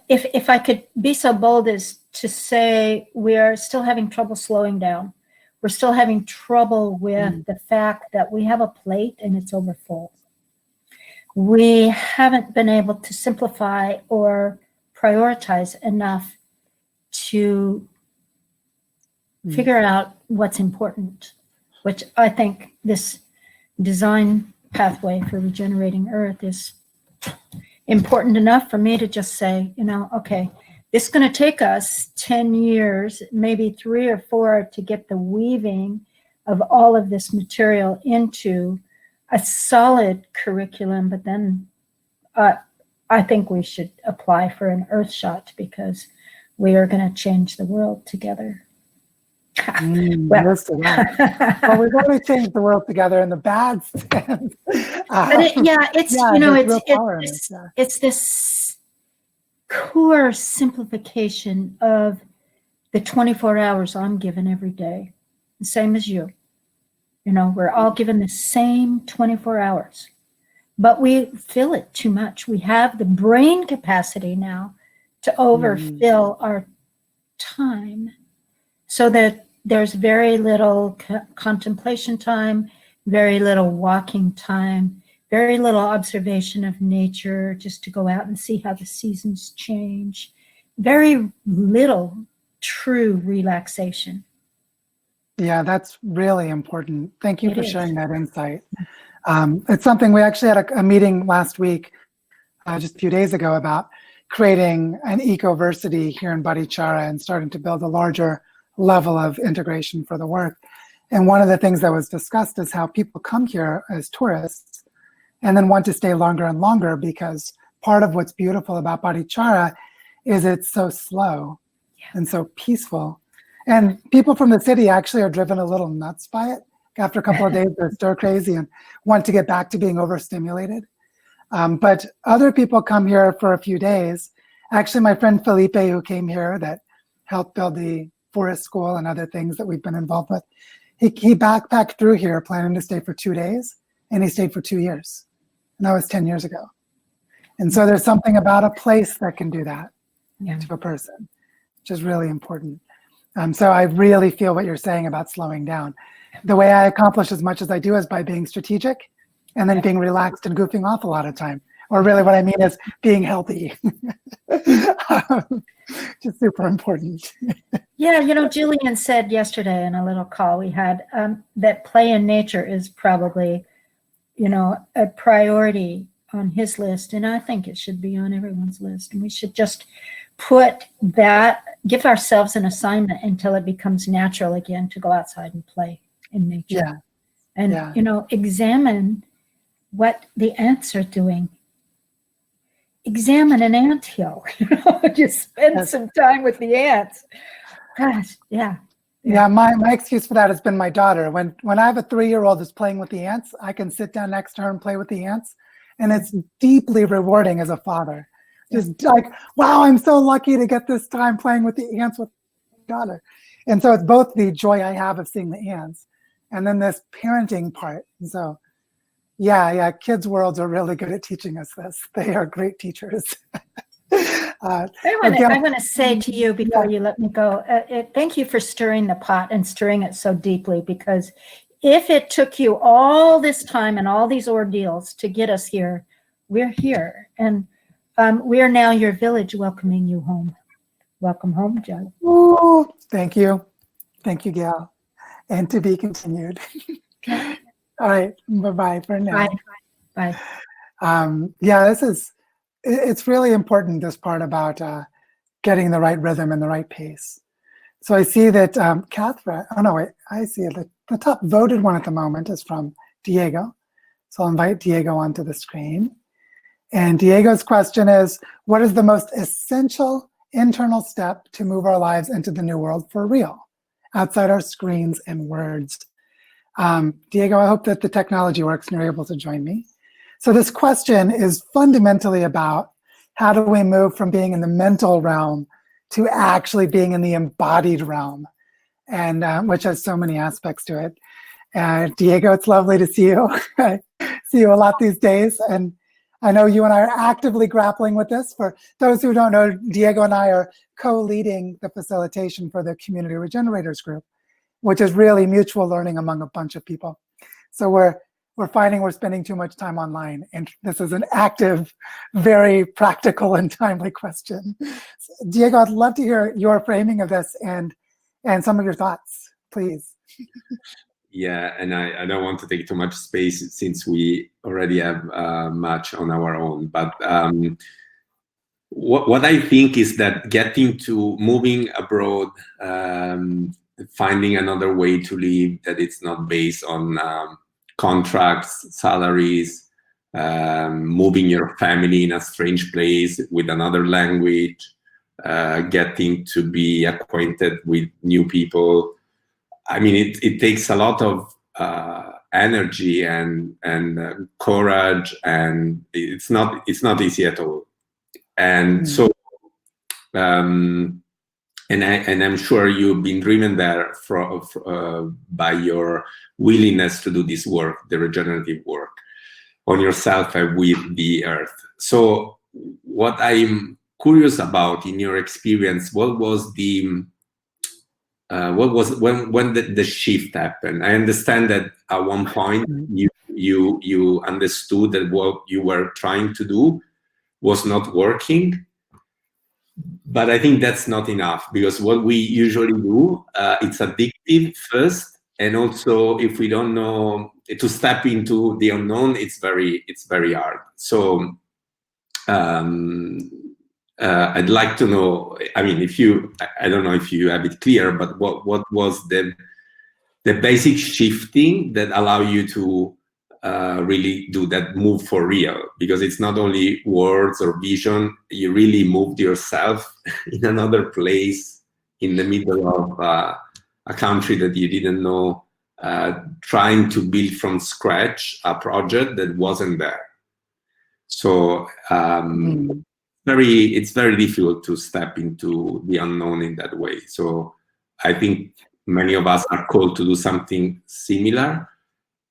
If I could be so bold as to say we are still having trouble slowing down. We're still having trouble with the fact that we have a plate and it's overfull. We haven't been able to simplify or prioritize enough to figure out what's important, which I think this design pathway for regenerating Earth is important enough for me to just say, okay, this is going to take us 10 years, maybe 3 or 4, to get the weaving of all of this material into a solid curriculum. But then I think we should apply for an Earth shot because we are going to change the world together. Well, we've already changed the world together in the bad sense. It's this core simplification of the 24 hours I'm given every day, the same as you. We're all given the same 24 hours, but we fill it too much. We have the brain capacity now to overfill our time so that there's very little contemplation time, very little walking time, very little observation of nature, just to go out and see how the seasons change. Very little true relaxation. Yeah, that's really important. Thank you for sharing that insight. It's something we actually had a meeting last week, just a few days ago, about creating an ecoversity here in Bodhicitta and starting to build a larger level of integration for the work. And one of the things that was discussed is how people come here as tourists and then want to stay longer and longer, because part of what's beautiful about Bodhicitta is it's so slow and so peaceful. And people from the city actually are driven a little nuts by it. After a couple of days, they're stir crazy and want to get back to being overstimulated. But other people come here for a few days. Actually, my friend Felipe, who came here, that helped build the forest school and other things that we've been involved with, he backpacked through here planning to stay for 2 days, and he stayed for 2 years. And that was 10 years ago. And so there's something about a place that can do that to a person, which is really important. So I really feel what you're saying about slowing down. The way I accomplish as much as I do is by being strategic and then being relaxed and goofing off a lot of time. Or really what I mean is being healthy. Just super important. Julian said yesterday in a little call we had that play in nature is probably, a priority on his list. And I think it should be on everyone's list. And we should just give ourselves an assignment until it becomes natural again to go outside and play in nature. And, examine what the ants are doing. Examine an anthill, just spend some time with the ants. Gosh, Yeah, my excuse for that has been my daughter. When I have a 3-year-old that's playing with the ants, I can sit down next to her and play with the ants. And it's deeply rewarding as a father. Just like, wow, I'm so lucky to get this time playing with the ants with my daughter. And so it's both the joy I have of seeing the ants and then this parenting part. And so, yeah, kids' worlds are really good at teaching us this. They are great teachers. I want to say to you before you let me go, thank you for stirring the pot and stirring it so deeply, because if it took you all this time and all these ordeals to get us here, we're here. And we are now your village welcoming you home. Welcome home, Joe. Ooh, thank you. Thank you, Gail. And to be continued. Okay. All right. Bye-bye for now. Bye. Yeah, it's really important, this part about getting the right rhythm and the right pace. So I see that Catherine, I see it. The top voted one at the moment is from Diego. So I'll invite Diego onto the screen. And Diego's question is, what is the most essential internal step to move our lives into the new world for real, outside our screens and words? Diego, I hope that the technology works and you're able to join me. So this question is fundamentally about how do we move from being in the mental realm to actually being in the embodied realm, and which has so many aspects to it. Diego, it's lovely to see you. I see you a lot these days, and I know you and I are actively grappling with this. For those who don't know, Diego and I are co-leading the facilitation for the Community Regenerators group, which is really mutual learning among a bunch of people. So we're finding we're spending too much time online, and this is an active, very practical and timely question. So, Diego, I'd love to hear your framing of this and some of your thoughts, please. Yeah, and I don't want to take too much space since we already have much on our own. But what I think is that getting to moving abroad, finding another way to live that it's not based on contracts, salaries, moving your family in a strange place with another language, getting to be acquainted with new people. I mean, it takes a lot of energy and courage, and it's not easy at all. And so, and I'm sure you've been driven there by your willingness to do this work, the regenerative work, on yourself and with the earth. So, what I'm curious about in your experience, what was when the shift happened? I understand that at one point you understood that what you were trying to do was not working, but I think that's not enough, because what we usually do, it's addictive first, and also if we don't know to step into the unknown, it's very hard. So I'd like to know, I mean, I don't know if you have it clear, but what was the basic shifting that allow you to really do that move for real? Because it's not only words or vision, you really moved yourself in another place in the middle of a country that you didn't know, trying to build from scratch a project that wasn't there. So it's very difficult to step into the unknown in that way. So I think many of us are called to do something similar,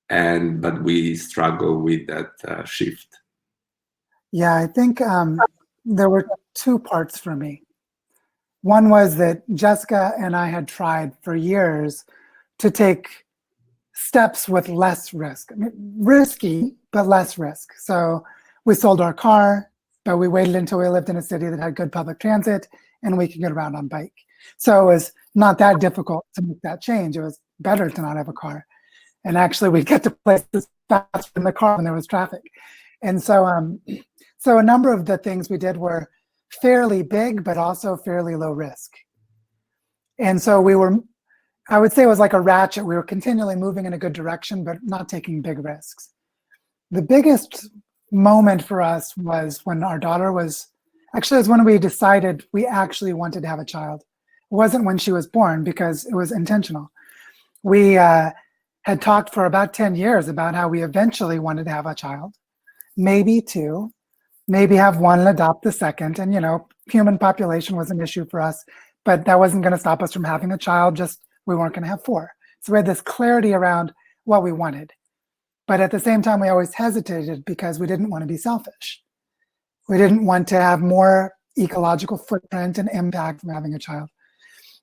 but we struggle with that shift. Yeah, I think there were two parts for me. One was that Jessica and I had tried for years to take steps with less risk. I mean, risky, but less risk. So we sold our car, but we waited until we lived in a city that had good public transit and we could get around on bike. So it was not that difficult to make that change. It was better to not have a car. And actually we'd get to places faster in the car when there was traffic. And so, so a number of the things we did were fairly big, but also fairly low risk. And so I would say it was like a ratchet. We were continually moving in a good direction, but not taking big risks. The biggest moment for us was when our daughter was when we decided we actually wanted to have a child. It wasn't when she was born, because it was intentional. We had talked for about 10 years about how we eventually wanted to have a child, maybe two, maybe have one and adopt the second. And, human population was an issue for us, but that wasn't going to stop us from having a child, just we weren't going to have four. So we had this clarity around what we wanted. But at the same time, we always hesitated because we didn't want to be selfish. We didn't want to have more ecological footprint and impact from having a child.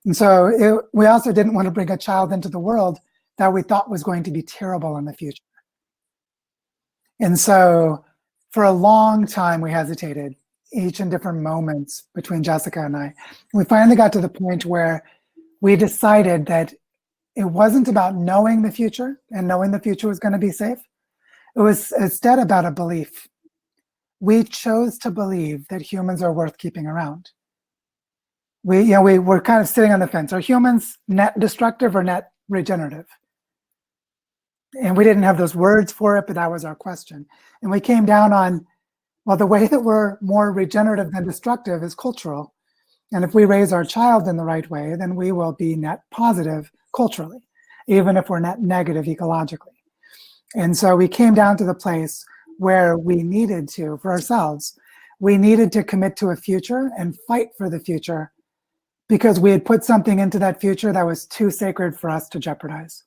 And so we also didn't want to bring a child into the world that we thought was going to be terrible in the future. And so for a long time, we hesitated, each in different moments between Jessica and I. We finally got to the point where we decided that it wasn't about knowing the future and knowing the future was going to be safe. It was instead about a belief. We chose to believe that humans are worth keeping around. We were kind of sitting on the fence. Are humans net destructive or net regenerative? And we didn't have those words for it, but that was our question. And we came down on, well, the way that we're more regenerative than destructive is cultural. And if we raise our child in the right way, then we will be net positive culturally, even if we're net negative ecologically. And so we came down to the place where we needed to, for ourselves, we needed to commit to a future and fight for the future because we had put something into that future that was too sacred for us to jeopardize.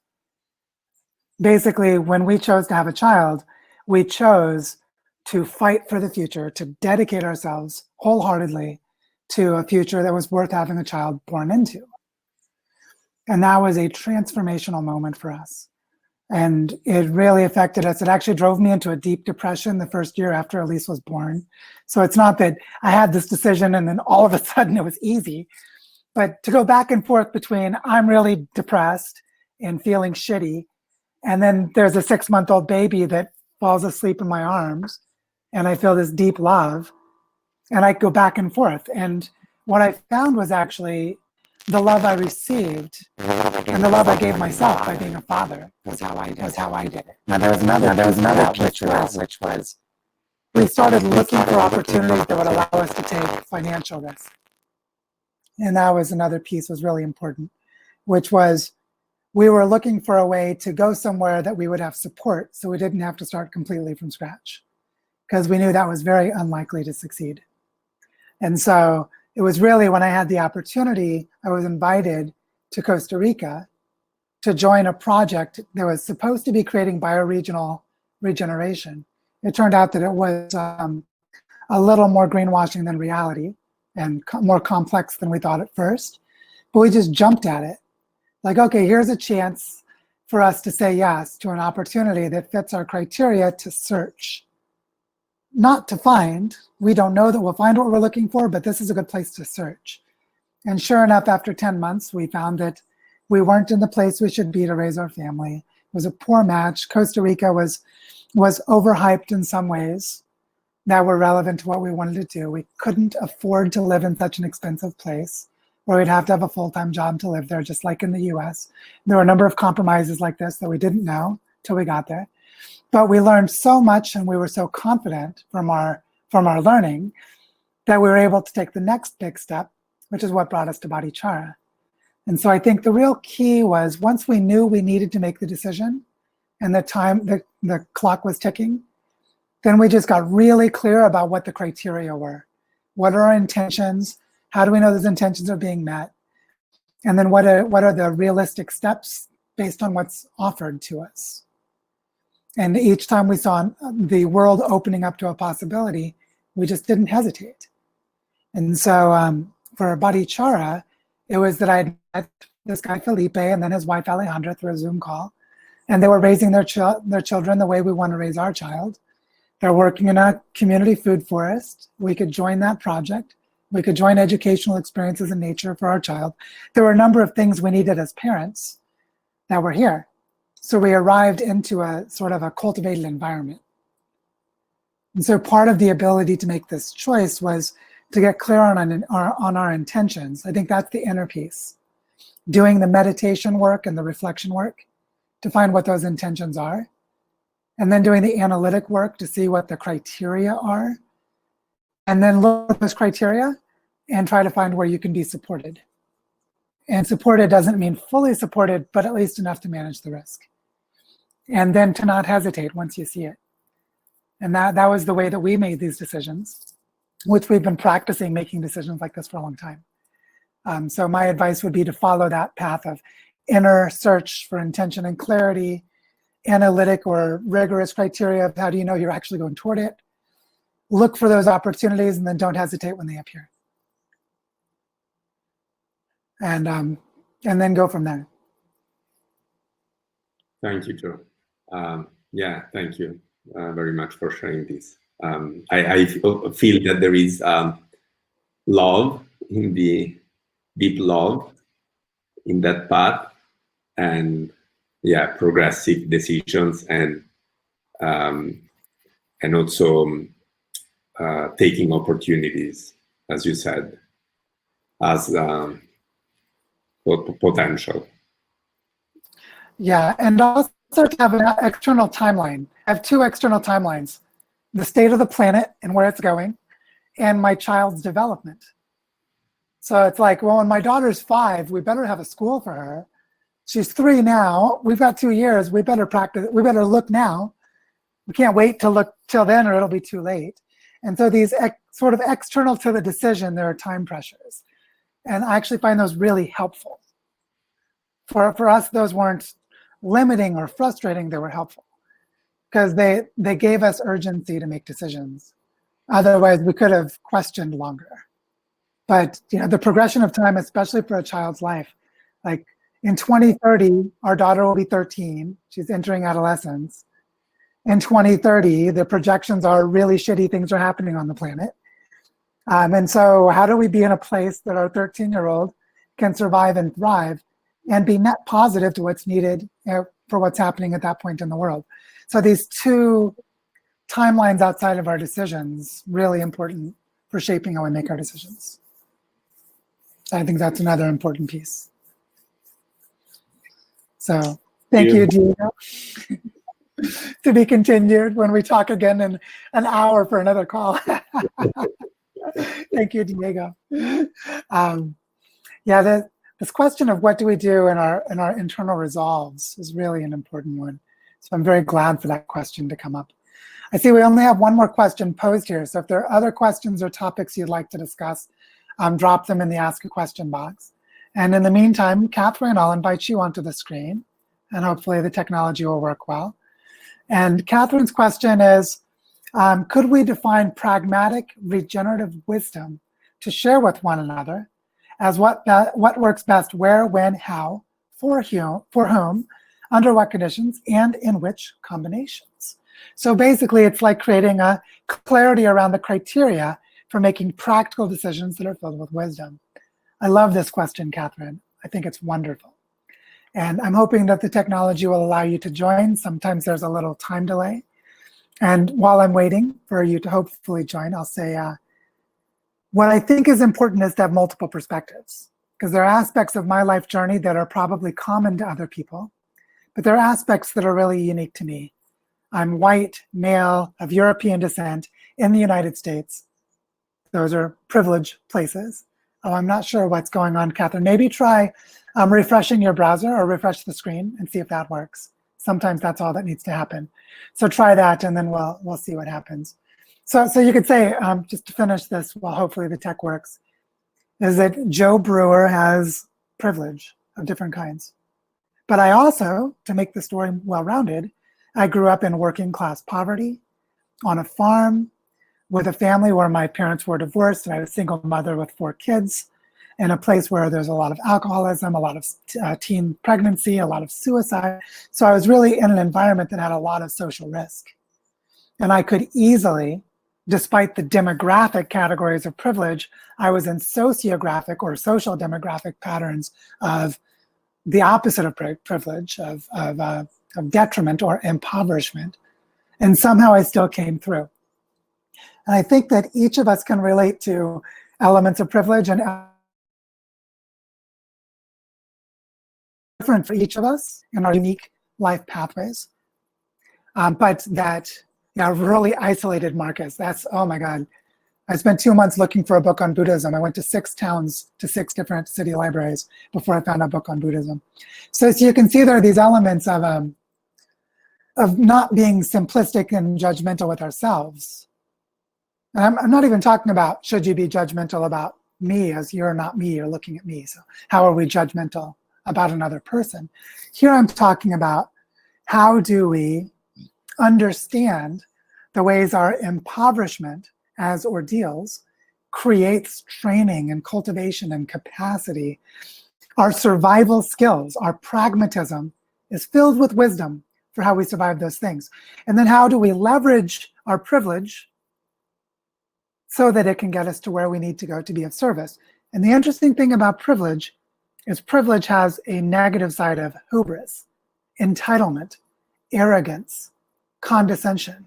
Basically, when we chose to have a child, we chose to fight for the future, to dedicate ourselves wholeheartedly to a future that was worth having a child born into. And that was a transformational moment for us. And it really affected us. It actually drove me into a deep depression the first year after Elise was born. So it's not that I had this decision and then all of a sudden it was easy, but to go back and forth between I'm really depressed and feeling shitty, and then there's a 6-month-old baby that falls asleep in my arms, and I feel this deep love, and I go back and forth. And what I found was actually the love I received and the love I gave myself by being a father was how I did it. Now there was another piece which was we started looking for opportunities that would allow us to take financial risk. And that was another piece was really important, which was we were looking for a way to go somewhere that we would have support so we didn't have to start completely from scratch, because we knew that was very unlikely to succeed. And so it was really when I had the opportunity, I was invited to Costa Rica to join a project that was supposed to be creating bioregional regeneration. It turned out that it was a little more greenwashing than reality and more complex than we thought at first, but we just jumped at it. Like, okay, here's a chance for us to say yes to an opportunity that fits our criteria to search. Not to find. We don't know that we'll find what we're looking for, but this is a good place to search. And sure enough, after 10 months, we found that we weren't in the place we should be to raise our family. It was a poor match. Costa Rica was overhyped in some ways that were relevant to what we wanted to do. We couldn't afford to live in such an expensive place where we'd have to have a full-time job to live there, just like in the US. There were a number of compromises like this that we didn't know till we got there. But we learned so much and we were so confident from our learning that we were able to take the next big step, which is what brought us to Bodhicitta. And so I think the real key was once we knew we needed to make the decision and the clock was ticking, then we just got really clear about what the criteria were. What are our intentions? How do we know those intentions are being met? And then what are the realistic steps based on what's offered to us? And each time we saw the world opening up to a possibility, we just didn't hesitate. And so for Bodhicitta, it was that I met this guy Felipe and then his wife Alejandra through a Zoom call. And they were raising their children the way we want to raise our child. They're working in a community food forest. We could join that project. We could join educational experiences in nature for our child. There were a number of things we needed as parents that were here. So we arrived into a sort of a cultivated environment. And so part of the ability to make this choice was to get clear on our intentions. I think that's the inner piece. Doing the meditation work and the reflection work to find what those intentions are. And then doing the analytic work to see what the criteria are. And then look at those criteria and try to find where you can be supported. And supported doesn't mean fully supported, but at least enough to manage the risk. And then to not hesitate once you see it. And that was the way that we made these decisions, which we've been practicing making decisions like this for a long time. So my advice would be to follow that path of inner search for intention and clarity, analytic or rigorous criteria of how do you know you're actually going toward it. Look for those opportunities and then don't hesitate when they appear. And then go from there. Thank you, Joe. Yeah, thank you very much for sharing this. I feel that there is love in the deep love in that path, and yeah, progressive decisions, and also taking opportunities, as you said, as potential. Yeah, and also to have an external timeline. I have two external timelines: the state of the planet and where it's going, and my child's development. So it's like, well, when my daughter's 5, we better have a school for her. She's 3 now. We've got 2 years. We better practice. We better look now. We can't wait to look till then, or it'll be too late. And so these sort of external to the decision, there are time pressures. And I actually find those really helpful. For us, those weren't limiting or frustrating, they were helpful. Because they gave us urgency to make decisions. Otherwise, we could have questioned longer. But you know, the progression of time, especially for a child's life, like in 2030, our daughter will be 13. She's entering adolescence. In 2030, the projections are really shitty things are happening on the planet. And so how do we be in a place that our 13-year-old can survive and thrive and be net positive to what's needed for what's happening at that point in the world? So these two timelines outside of our decisions, really important for shaping how we make our decisions. I think that's another important piece. So thank you, Diego. To be continued when we talk again in an hour for another call. Thank you, Diego. Yeah, this question of what do we do in our internal resolves is really an important one. So I'm very glad for that question to come up. I see we only have one more question posed here. So if there are other questions or topics you'd like to discuss, drop them in the Ask a Question box. And in the meantime, Catherine, I'll invite you onto the screen, and hopefully the technology will work well. And Catherine's question is, could we define pragmatic regenerative wisdom to share with one another as what works best where, when, how, for whom, under what conditions, and in which combinations? So basically, it's like creating a clarity around the criteria for making practical decisions that are filled with wisdom. I love this question, Catherine. I think it's wonderful. And I'm hoping that the technology will allow you to join. Sometimes there's a little time delay. And while I'm waiting for you to hopefully join, I'll say what I think is important is to have multiple perspectives, because there are aspects of my life journey that are probably common to other people, but there are aspects that are really unique to me. I'm white, male, of European descent in the United States. Those are privileged places. Oh, I'm not sure what's going on, Catherine. Maybe try refreshing your browser or refresh the screen and see if that works. Sometimes that's all that needs to happen. So try that, and then we'll see what happens. So you could say, just to finish this, well, hopefully the tech works, is that Joe Brewer has privilege of different kinds. But I also, to make the story well-rounded, I grew up in working class poverty, on a farm, with a family where my parents were divorced, and I was a single mother with 4 kids, in a place where there's a lot of alcoholism, a lot of teen pregnancy, a lot of suicide. So I was really in an environment that had a lot of social risk. And I could easily, despite the demographic categories of privilege, I was in sociographic or social demographic patterns of the opposite of privilege, of detriment or impoverishment. And somehow I still came through. And I think that each of us can relate to elements of privilege and different for each of us in our unique life pathways. But that really isolated Marcus, that's, oh my God. I spent 2 months looking for a book on Buddhism. I went to 6 towns, to 6 different city libraries before I found a book on Buddhism. So you can see there are these elements of not being simplistic and judgmental with ourselves. And I'm not even talking about, should you be judgmental about me as you're not me, you're looking at me. So how are we judgmental about another person. Here I'm talking about how do we understand the ways our impoverishment as ordeals creates training and cultivation and capacity. Our survival skills, our pragmatism is filled with wisdom for how we survive those things. And then how do we leverage our privilege so that it can get us to where we need to go to be of service? And the interesting thing about privilege is privilege has a negative side of hubris, entitlement, arrogance, condescension,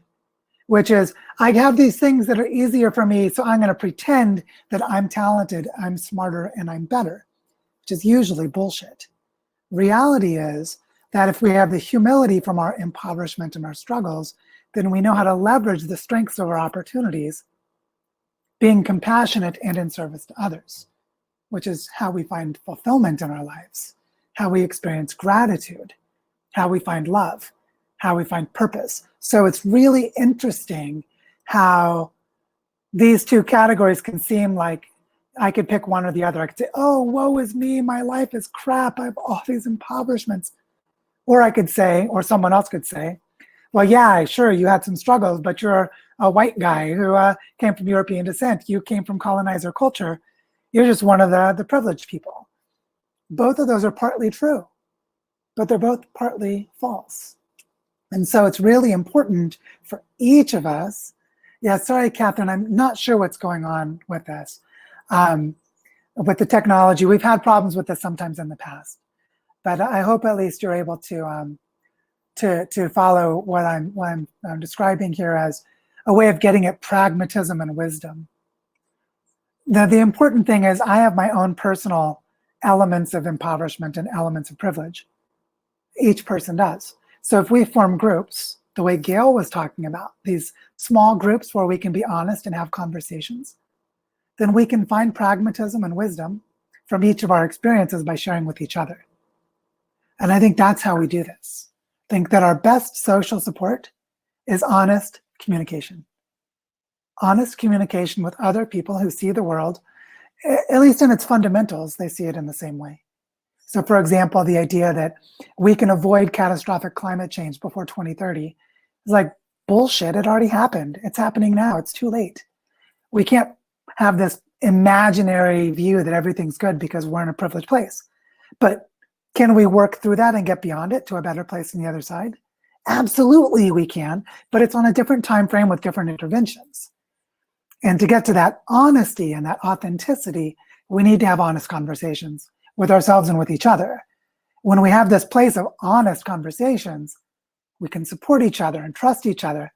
which is, I have these things that are easier for me, so I'm going to pretend that I'm talented, I'm smarter, and I'm better, which is usually bullshit. Reality is that if we have the humility from our impoverishment and our struggles, then we know how to leverage the strengths of our opportunities, being compassionate and in service to others, which is how we find fulfillment in our lives, how we experience gratitude, how we find love, how we find purpose. So it's really interesting how these two categories can seem like I could pick one or the other. I could say, oh, woe is me, my life is crap, I have all these impoverishments. Or I could say, or someone else could say, well, yeah, sure, you had some struggles, but you're a white guy who came from European descent. You came from colonizer culture. You're just one of the privileged people. Both of those are partly true, but they're both partly false. And so it's really important for each of us. Yeah, sorry, Catherine, I'm not sure what's going on with this. With the technology, we've had problems with this sometimes in the past, but I hope at least you're able to follow what I'm describing here as a way of getting at pragmatism and wisdom. Now, the important thing is I have my own personal elements of impoverishment and elements of privilege. Each person does. So if we form groups, the way Gail was talking about, these small groups where we can be honest and have conversations, then we can find pragmatism and wisdom from each of our experiences by sharing with each other. And I think that's how we do this. I think that our best social support is honest communication. Honest communication with other people who see the world, at least in its fundamentals, they see it in the same way. So for example, the idea that we can avoid catastrophic climate change before 2030 is like bullshit. It already happened. It's happening now. It's too late. We can't have this imaginary view that everything's good because we're in a privileged place. But can we work through that and get beyond it to a better place on the other side? Absolutely we can, but it's on a different time frame with different interventions. And to get to that honesty and that authenticity, we need to have honest conversations with ourselves and with each other. When we have this place of honest conversations, we can support each other and trust each other.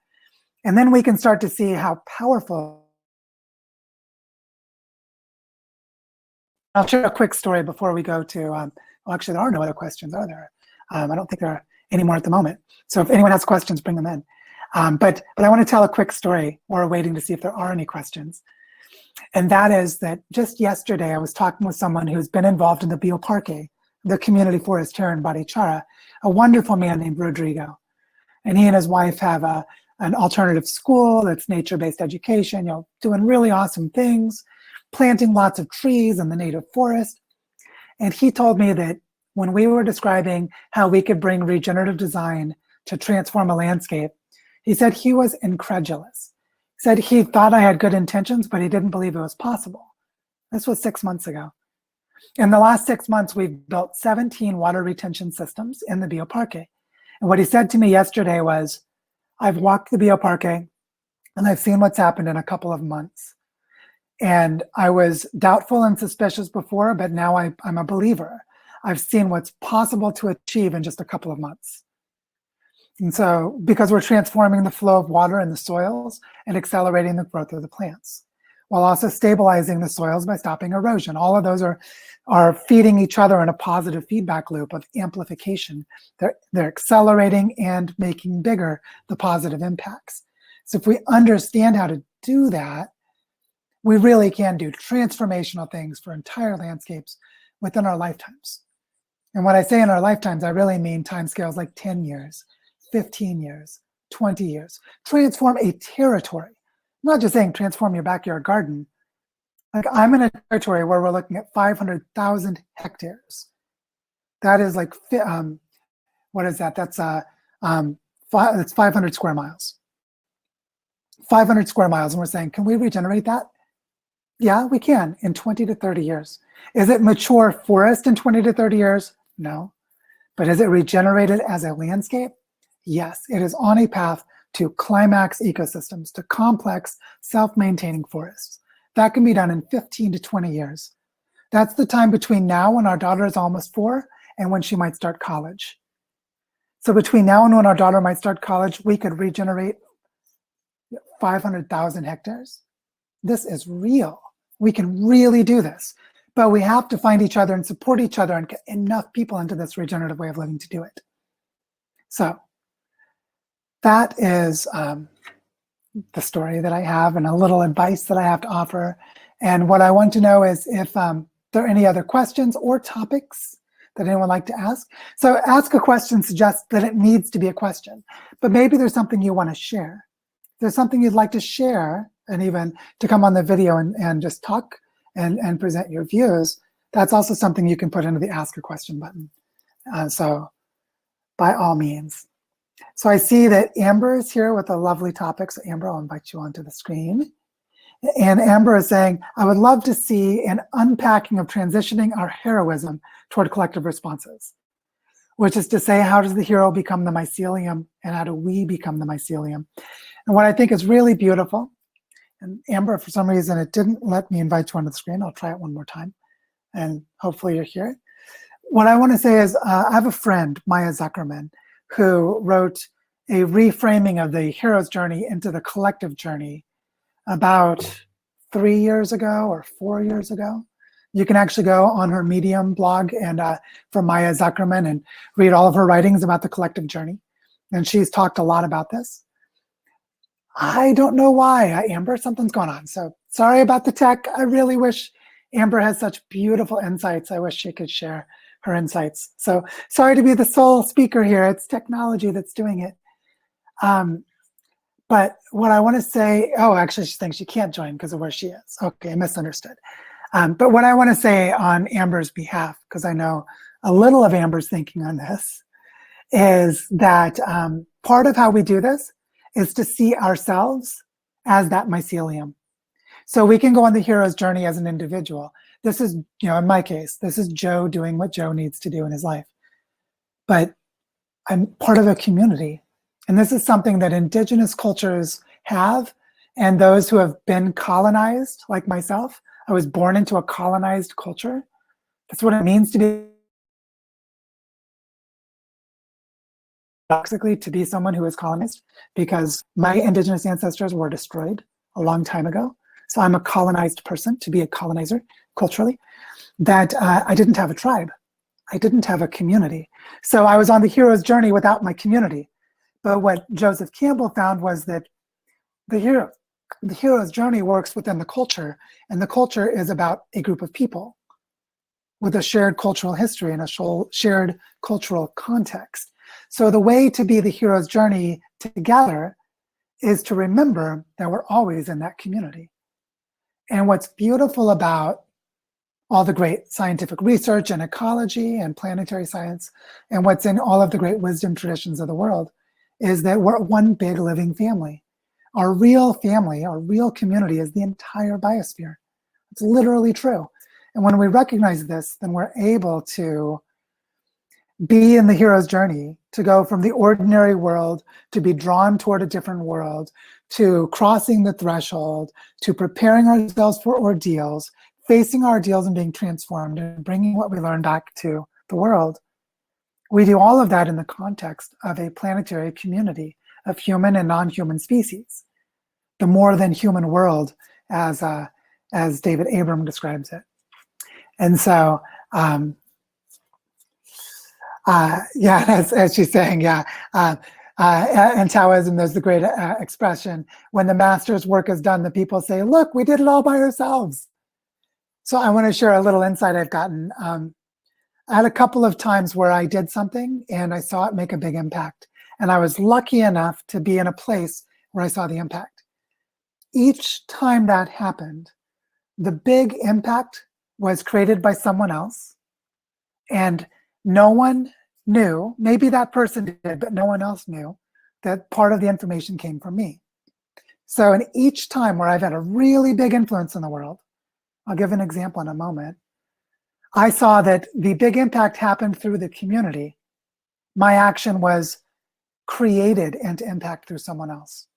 And then we can start to see how powerful. I'll share a quick story before we go to, well, actually, there are no other questions, are there? I don't think there are any more at the moment. So if anyone has questions, bring them in. But I want to tell a quick story while we're waiting to see if there are any questions. And that is that just yesterday, I was talking with someone who's been involved in the Bioparque, the community forest here in Barichara, a wonderful man named Rodrigo. And he and his wife have an alternative school that's nature-based education, doing really awesome things, planting lots of trees in the native forest. And he told me that when we were describing how we could bring regenerative design to transform a landscape, he said he was incredulous. He said he thought I had good intentions, but he didn't believe it was possible. This was 6 months ago. In the last 6 months, we've built 17 water retention systems in the Bioparque. And what he said to me yesterday was, I've walked the Bioparque and I've seen what's happened in a couple of months. And I was doubtful and suspicious before, but now I'm a believer. I've seen what's possible to achieve in just a couple of months. And so, because we're transforming the flow of water in the soils and accelerating the growth of the plants, while also stabilizing the soils by stopping erosion. All of those are feeding each other in a positive feedback loop of amplification. They're accelerating and making bigger the positive impacts. So if we understand how to do that, we really can do transformational things for entire landscapes within our lifetimes. And when I say in our lifetimes, I really mean timescales like 10 years, 15 years, 20 years. Transform a territory. I'm not just saying transform your backyard garden. Like I'm in a territory where we're looking at 500,000 hectares. That is like, what is that? That's it's 500 square miles. 500 square miles. And we're saying, can we regenerate that? Yeah, we can in 20 to 30 years. Is it mature forest in 20 to 30 years? No. But is it regenerated as a landscape? Yes, it is on a path to climax ecosystems, to complex self-maintaining forests. That can be done in 15 to 20 years. That's the time between now when our daughter is almost 4 and when she might start college. So between now and when our daughter might start college, we could regenerate 500,000 hectares. This is real. We can really do this, but we have to find each other and support each other and get enough people into this regenerative way of living to do it. So that is the story that I have and a little advice that I have to offer. And what I want to know is if there are any other questions or topics that anyone would like to ask. So ask a question suggests that it needs to be a question, but maybe there's something you want to share. If there's something you'd like to share and even to come on the video and just talk and present your views, that's also something you can put into the ask a question button. So by all means. So I see that Amber is here with a lovely topic. So Amber, I'll invite you onto the screen. And Amber is saying, I would love to see an unpacking of transitioning our heroism toward collective responses, which is to say, how does the hero become the mycelium and how do we become the mycelium? And what I think is really beautiful, and Amber, for some reason, it didn't let me invite you onto the screen. I'll try it one more time and hopefully you're here. What I want to say is I have a friend, Maya Zuckerman, who wrote a reframing of the hero's journey into the collective journey about 3 years ago or 4 years ago. You can actually go on her Medium blog and from Maya Zuckerman and read all of her writings about the collective journey. And she's talked a lot about this. I don't know why, Amber, something's going on. So sorry about the tech. I really wish Amber has such beautiful insights. I wish she could share her insights. So sorry to be the sole speaker here. It's technology that's doing it. But what I want to say, oh, actually, she thinks she can't join because of where she is. Okay, I misunderstood. But what I want to say on Amber's behalf, because I know a little of Amber's thinking on this, is that part of how we do this is to see ourselves as that mycelium. So we can go on the hero's journey as an individual. This is, in my case, this is Joe doing what Joe needs to do in his life. But I'm part of a community. And this is something that indigenous cultures have, and those who have been colonized, like myself. I was born into a colonized culture. That's what it means to be toxically to be someone who is colonized, because my indigenous ancestors were destroyed a long time ago. So I'm a colonized person, to be a colonizer culturally, that I didn't have a tribe. I didn't have a community. So I was on the hero's journey without my community. But what Joseph Campbell found was that the hero's journey works within the culture, and the culture is about a group of people with a shared cultural history and a shared cultural context. So the way to be the hero's journey together is to remember that we're always in that community. And what's beautiful about all the great scientific research and ecology and planetary science, and what's in all of the great wisdom traditions of the world, is that we're one big living family. Our real family, our real community is the entire biosphere. It's literally true. And when we recognize this, then we're able to be in the hero's journey, to go from the ordinary world, to be drawn toward a different world, to crossing the threshold, to preparing ourselves for ordeals, facing our ordeals and being transformed and bringing what we learned back to the world. We do all of that in the context of a planetary community of human and non-human species, the more than human world, as David Abram describes it. And so, as she's saying, in Taoism, there's the great expression, when the master's work is done, the people say, look, we did it all by ourselves. So I want to share a little insight I've gotten. I had a couple of times where I did something and I saw it make a big impact. And I was lucky enough to be in a place where I saw the impact. Each time that happened, the big impact was created by someone else. And No one knew, maybe that person did, but no one else knew that part of the information came from me. So in each time where I've had a really big influence in the world, I'll give an example in a moment, I saw that the big impact happened through the community. My action was created into impact through someone else.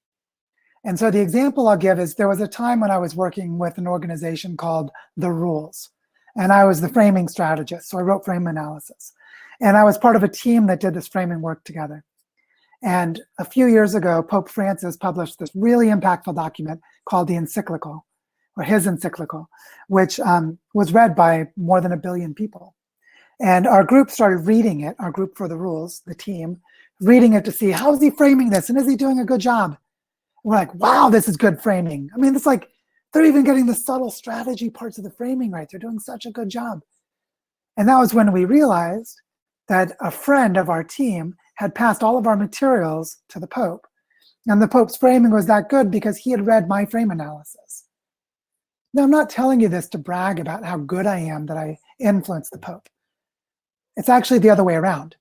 And so the example I'll give is there was a time when I was working with an organization called The Rules, and I was the framing strategist. So I wrote frame analysis, and I was part of a team that did this framing work together. And a few years ago, Pope Francis published this really impactful document called the encyclical, or his encyclical, which was read by more than 1 billion people. And our group started reading it, our group for The Rules, the team, reading it to see how is he framing this and is he doing a good job? And we're like, wow, this is good framing. I mean, it's like they're even getting the subtle strategy parts of the framing right. They're doing such a good job. And that was when we realized that a friend of our team had passed all of our materials to the Pope. And the Pope's framing was that good because he had read my frame analysis. Now, I'm not telling you this to brag about how good I am that I influenced the Pope. It's actually the other way around.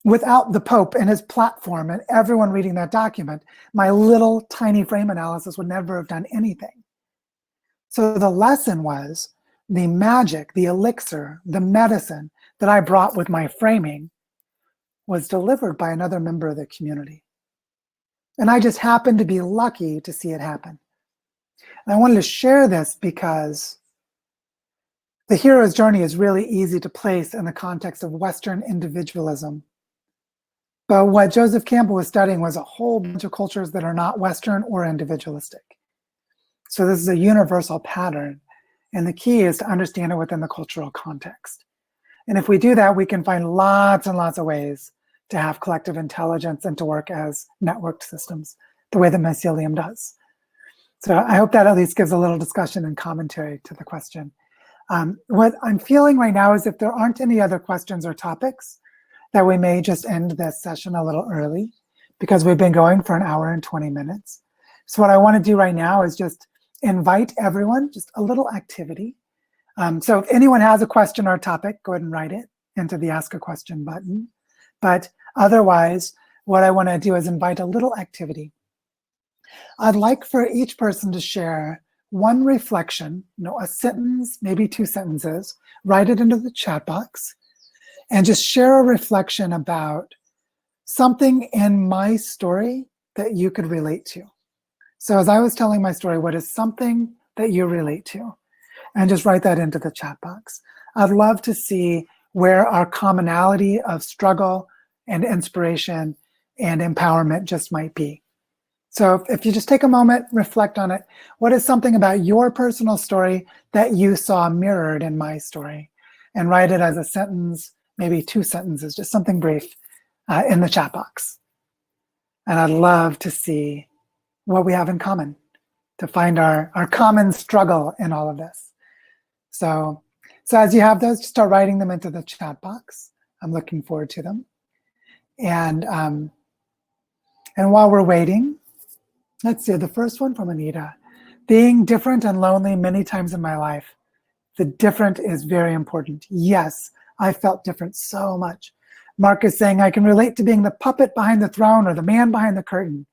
Without the Pope and his platform and everyone reading that document, my little tiny frame analysis would never have done anything. So the lesson was the magic, the elixir, the medicine that I brought with my framing was delivered by another member of the community. And I just happened to be lucky to see it happen. And I wanted to share this because the hero's journey is really easy to place in the context of Western individualism. But what Joseph Campbell was studying was a whole bunch of cultures that are not Western or individualistic. So this is a universal pattern. And the key is to understand it within the cultural context. And if we do that, we can find lots and lots of ways to have collective intelligence and to work as networked systems, the way that Mycelium does. So I hope that at least gives a little discussion and commentary to the question. What I'm feeling right now is if there aren't any other questions or topics, that we may just end this session a little early because we've been going for 1 hour and 20 minutes. So what I want to do right now is just invite everyone, just a little activity. So if anyone has a question or a topic, go ahead and write it into the Ask a Question button. But otherwise, what I want to do is invite a little activity. I'd like for each person to share one reflection, a sentence, maybe 2 sentences, write it into the chat box, and just share a reflection about something in my story that you could relate to. So as I was telling my story, what is something that you relate to? And just write that into the chat box. I'd love to see where our commonality of struggle and inspiration and empowerment just might be. So if you just take a moment, reflect on it, what is something about your personal story that you saw mirrored in my story? And write it as a sentence, maybe 2 sentences, just something brief in the chat box. And I'd love to see what we have in common, to find our common struggle in all of this. So as you have those, just start writing them into the chat box. I'm looking forward to them. And while we're waiting, let's see, the first one from Anita. Being different and lonely many times in my life. The different is very important. Yes, I felt different so much. Mark is saying, I can relate to being the puppet behind the throne or the man behind the curtain,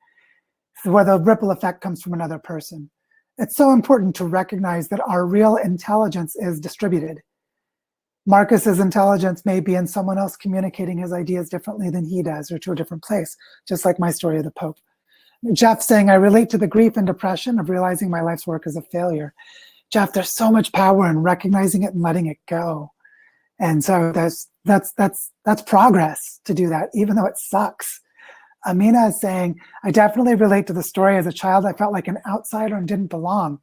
where the ripple effect comes from another person. It's so important to recognize that our real intelligence is distributed. Marcus's intelligence may be in someone else communicating his ideas differently than he does or to a different place, just like my story of the Pope. Jeff saying, I relate to the grief and depression of realizing my life's work is a failure. Jeff, there's so much power in recognizing it and letting it go. And so that's progress to do that, even though it sucks. Amina is saying, I definitely relate to the story. As a child, I felt like an outsider and didn't belong.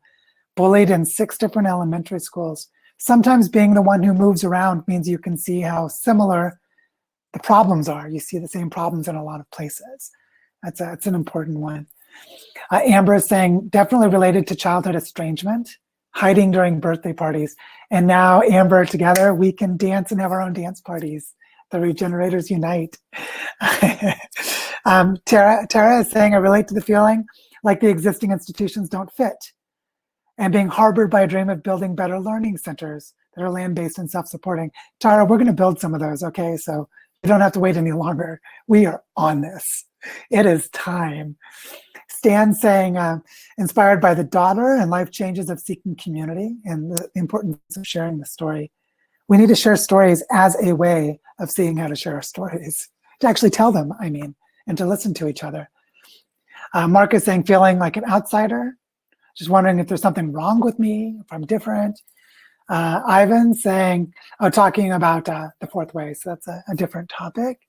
Bullied in 6 different elementary schools. Sometimes being the one who moves around means you can see how similar the problems are. You see the same problems in a lot of places. That's an important one. Amber is saying, definitely related to childhood estrangement, hiding during birthday parties. And now, Amber, together, we can dance and have our own dance parties. The Regenerators unite. Tara is saying, I relate to the feeling like the existing institutions don't fit and being harbored by a dream of building better learning centers that are land-based and self-supporting. Tara, we're going to build some of those, okay? So you don't have to wait any longer. We are on this. It is time. Stan saying, inspired by the daughter and life changes of seeking community and the importance of sharing the story. We need to share stories as a way of seeing how to share our stories, to actually tell them, I mean, and to listen to each other. Mark is saying, feeling like an outsider, just wondering if there's something wrong with me, if I'm different. Ivan saying, talking about the fourth way, so that's a different topic.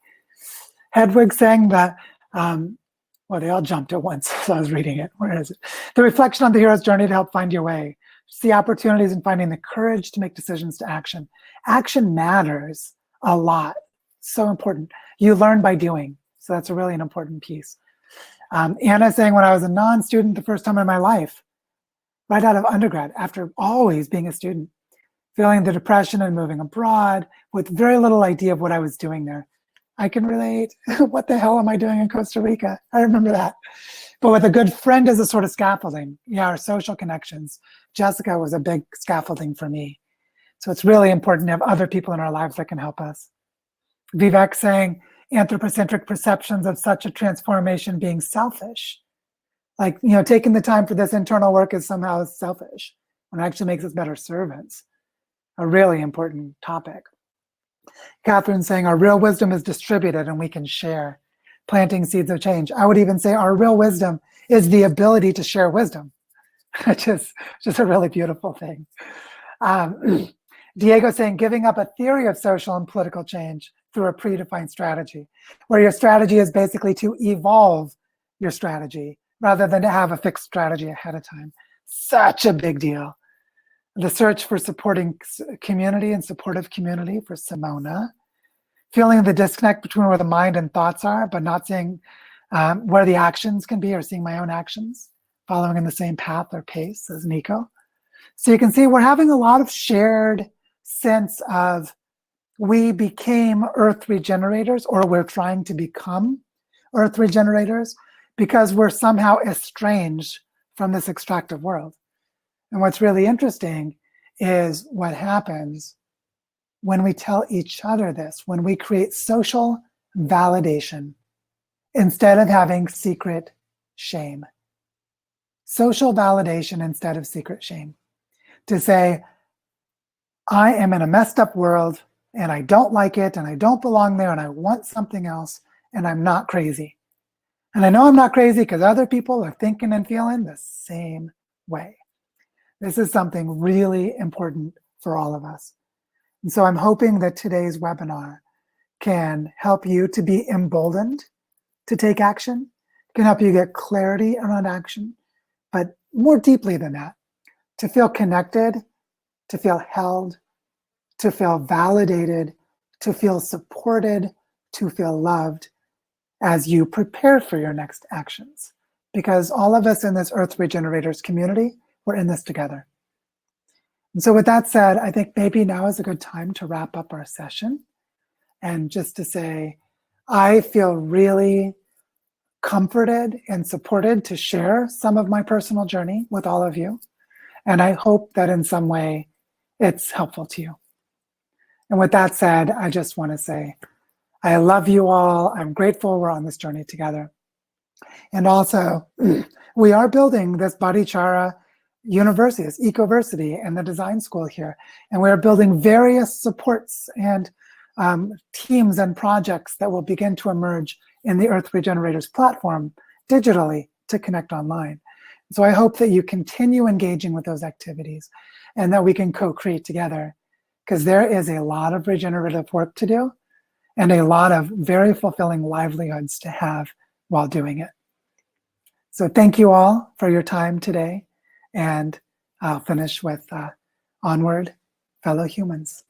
Hedwig saying that, well, they all jumped at once, so I was reading it. Where is it? The reflection on the hero's journey to help find your way. See opportunities and finding the courage to make decisions to action. Action matters a lot. So important. You learn by doing. So that's really an important piece. Anna saying, when I was a non-student the first time in my life, right out of undergrad, after always being a student, feeling the depression and moving abroad with very little idea of what I was doing there. I can relate. What the hell am I doing in Costa Rica? I remember that. But with a good friend as a sort of scaffolding, yeah, our social connections. Jessica was a big scaffolding for me. So it's really important to have other people in our lives that can help us. Vivek saying, anthropocentric perceptions of such a transformation being selfish. Like, you know, taking the time for this internal work is somehow selfish, when it actually makes us better servants. A really important topic. Catherine saying, our real wisdom is distributed and we can share. Planting seeds of change. I would even say our real wisdom is the ability to share wisdom, which is just a really beautiful thing. Diego saying, giving up a theory of social and political change through a predefined strategy, where your strategy is basically to evolve your strategy rather than to have a fixed strategy ahead of time. Such a big deal. The search for supporting community and supportive community for Simona. Feeling the disconnect between where the mind and thoughts are, but not seeing where the actions can be or seeing my own actions, following in the same path or pace as Nico. So you can see we're having a lot of shared sense of we became earth regenerators, or we're trying to become earth regenerators because we're somehow estranged from this extractive world. And what's really interesting is what happens when we tell each other this, when we create social validation instead of having secret shame. Social validation instead of secret shame. To say, I am in a messed up world and I don't like it and I don't belong there and I want something else and I'm not crazy. And I know I'm not crazy because other people are thinking and feeling the same way. This is something really important for all of us. And so I'm hoping that today's webinar can help you to be emboldened to take action, can help you get clarity around action, but more deeply than that, to feel connected, to feel held, to feel validated, to feel supported, to feel loved as you prepare for your next actions. Because all of us in this Earth Regenerators community, we're in this together. And so with that said, I think maybe now is a good time to wrap up our session. And just to say, I feel really comforted and supported to share some of my personal journey with all of you. And I hope that in some way it's helpful to you. And with that said, I just want to say, I love you all. I'm grateful we're on this journey together. And also, we are building this Bodhichara University, this Ecoversity, and the design school here. And we're building various supports and teams and projects that will begin to emerge in the Earth Regenerators platform digitally to connect online. So I hope that you continue engaging with those activities and that we can co-create together, because there is a lot of regenerative work to do and a lot of very fulfilling livelihoods to have while doing it. So thank you all for your time today. And I'll finish with onward, fellow humans.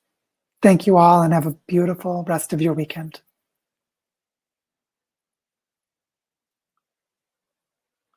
Thank you all and have a beautiful rest of your weekend.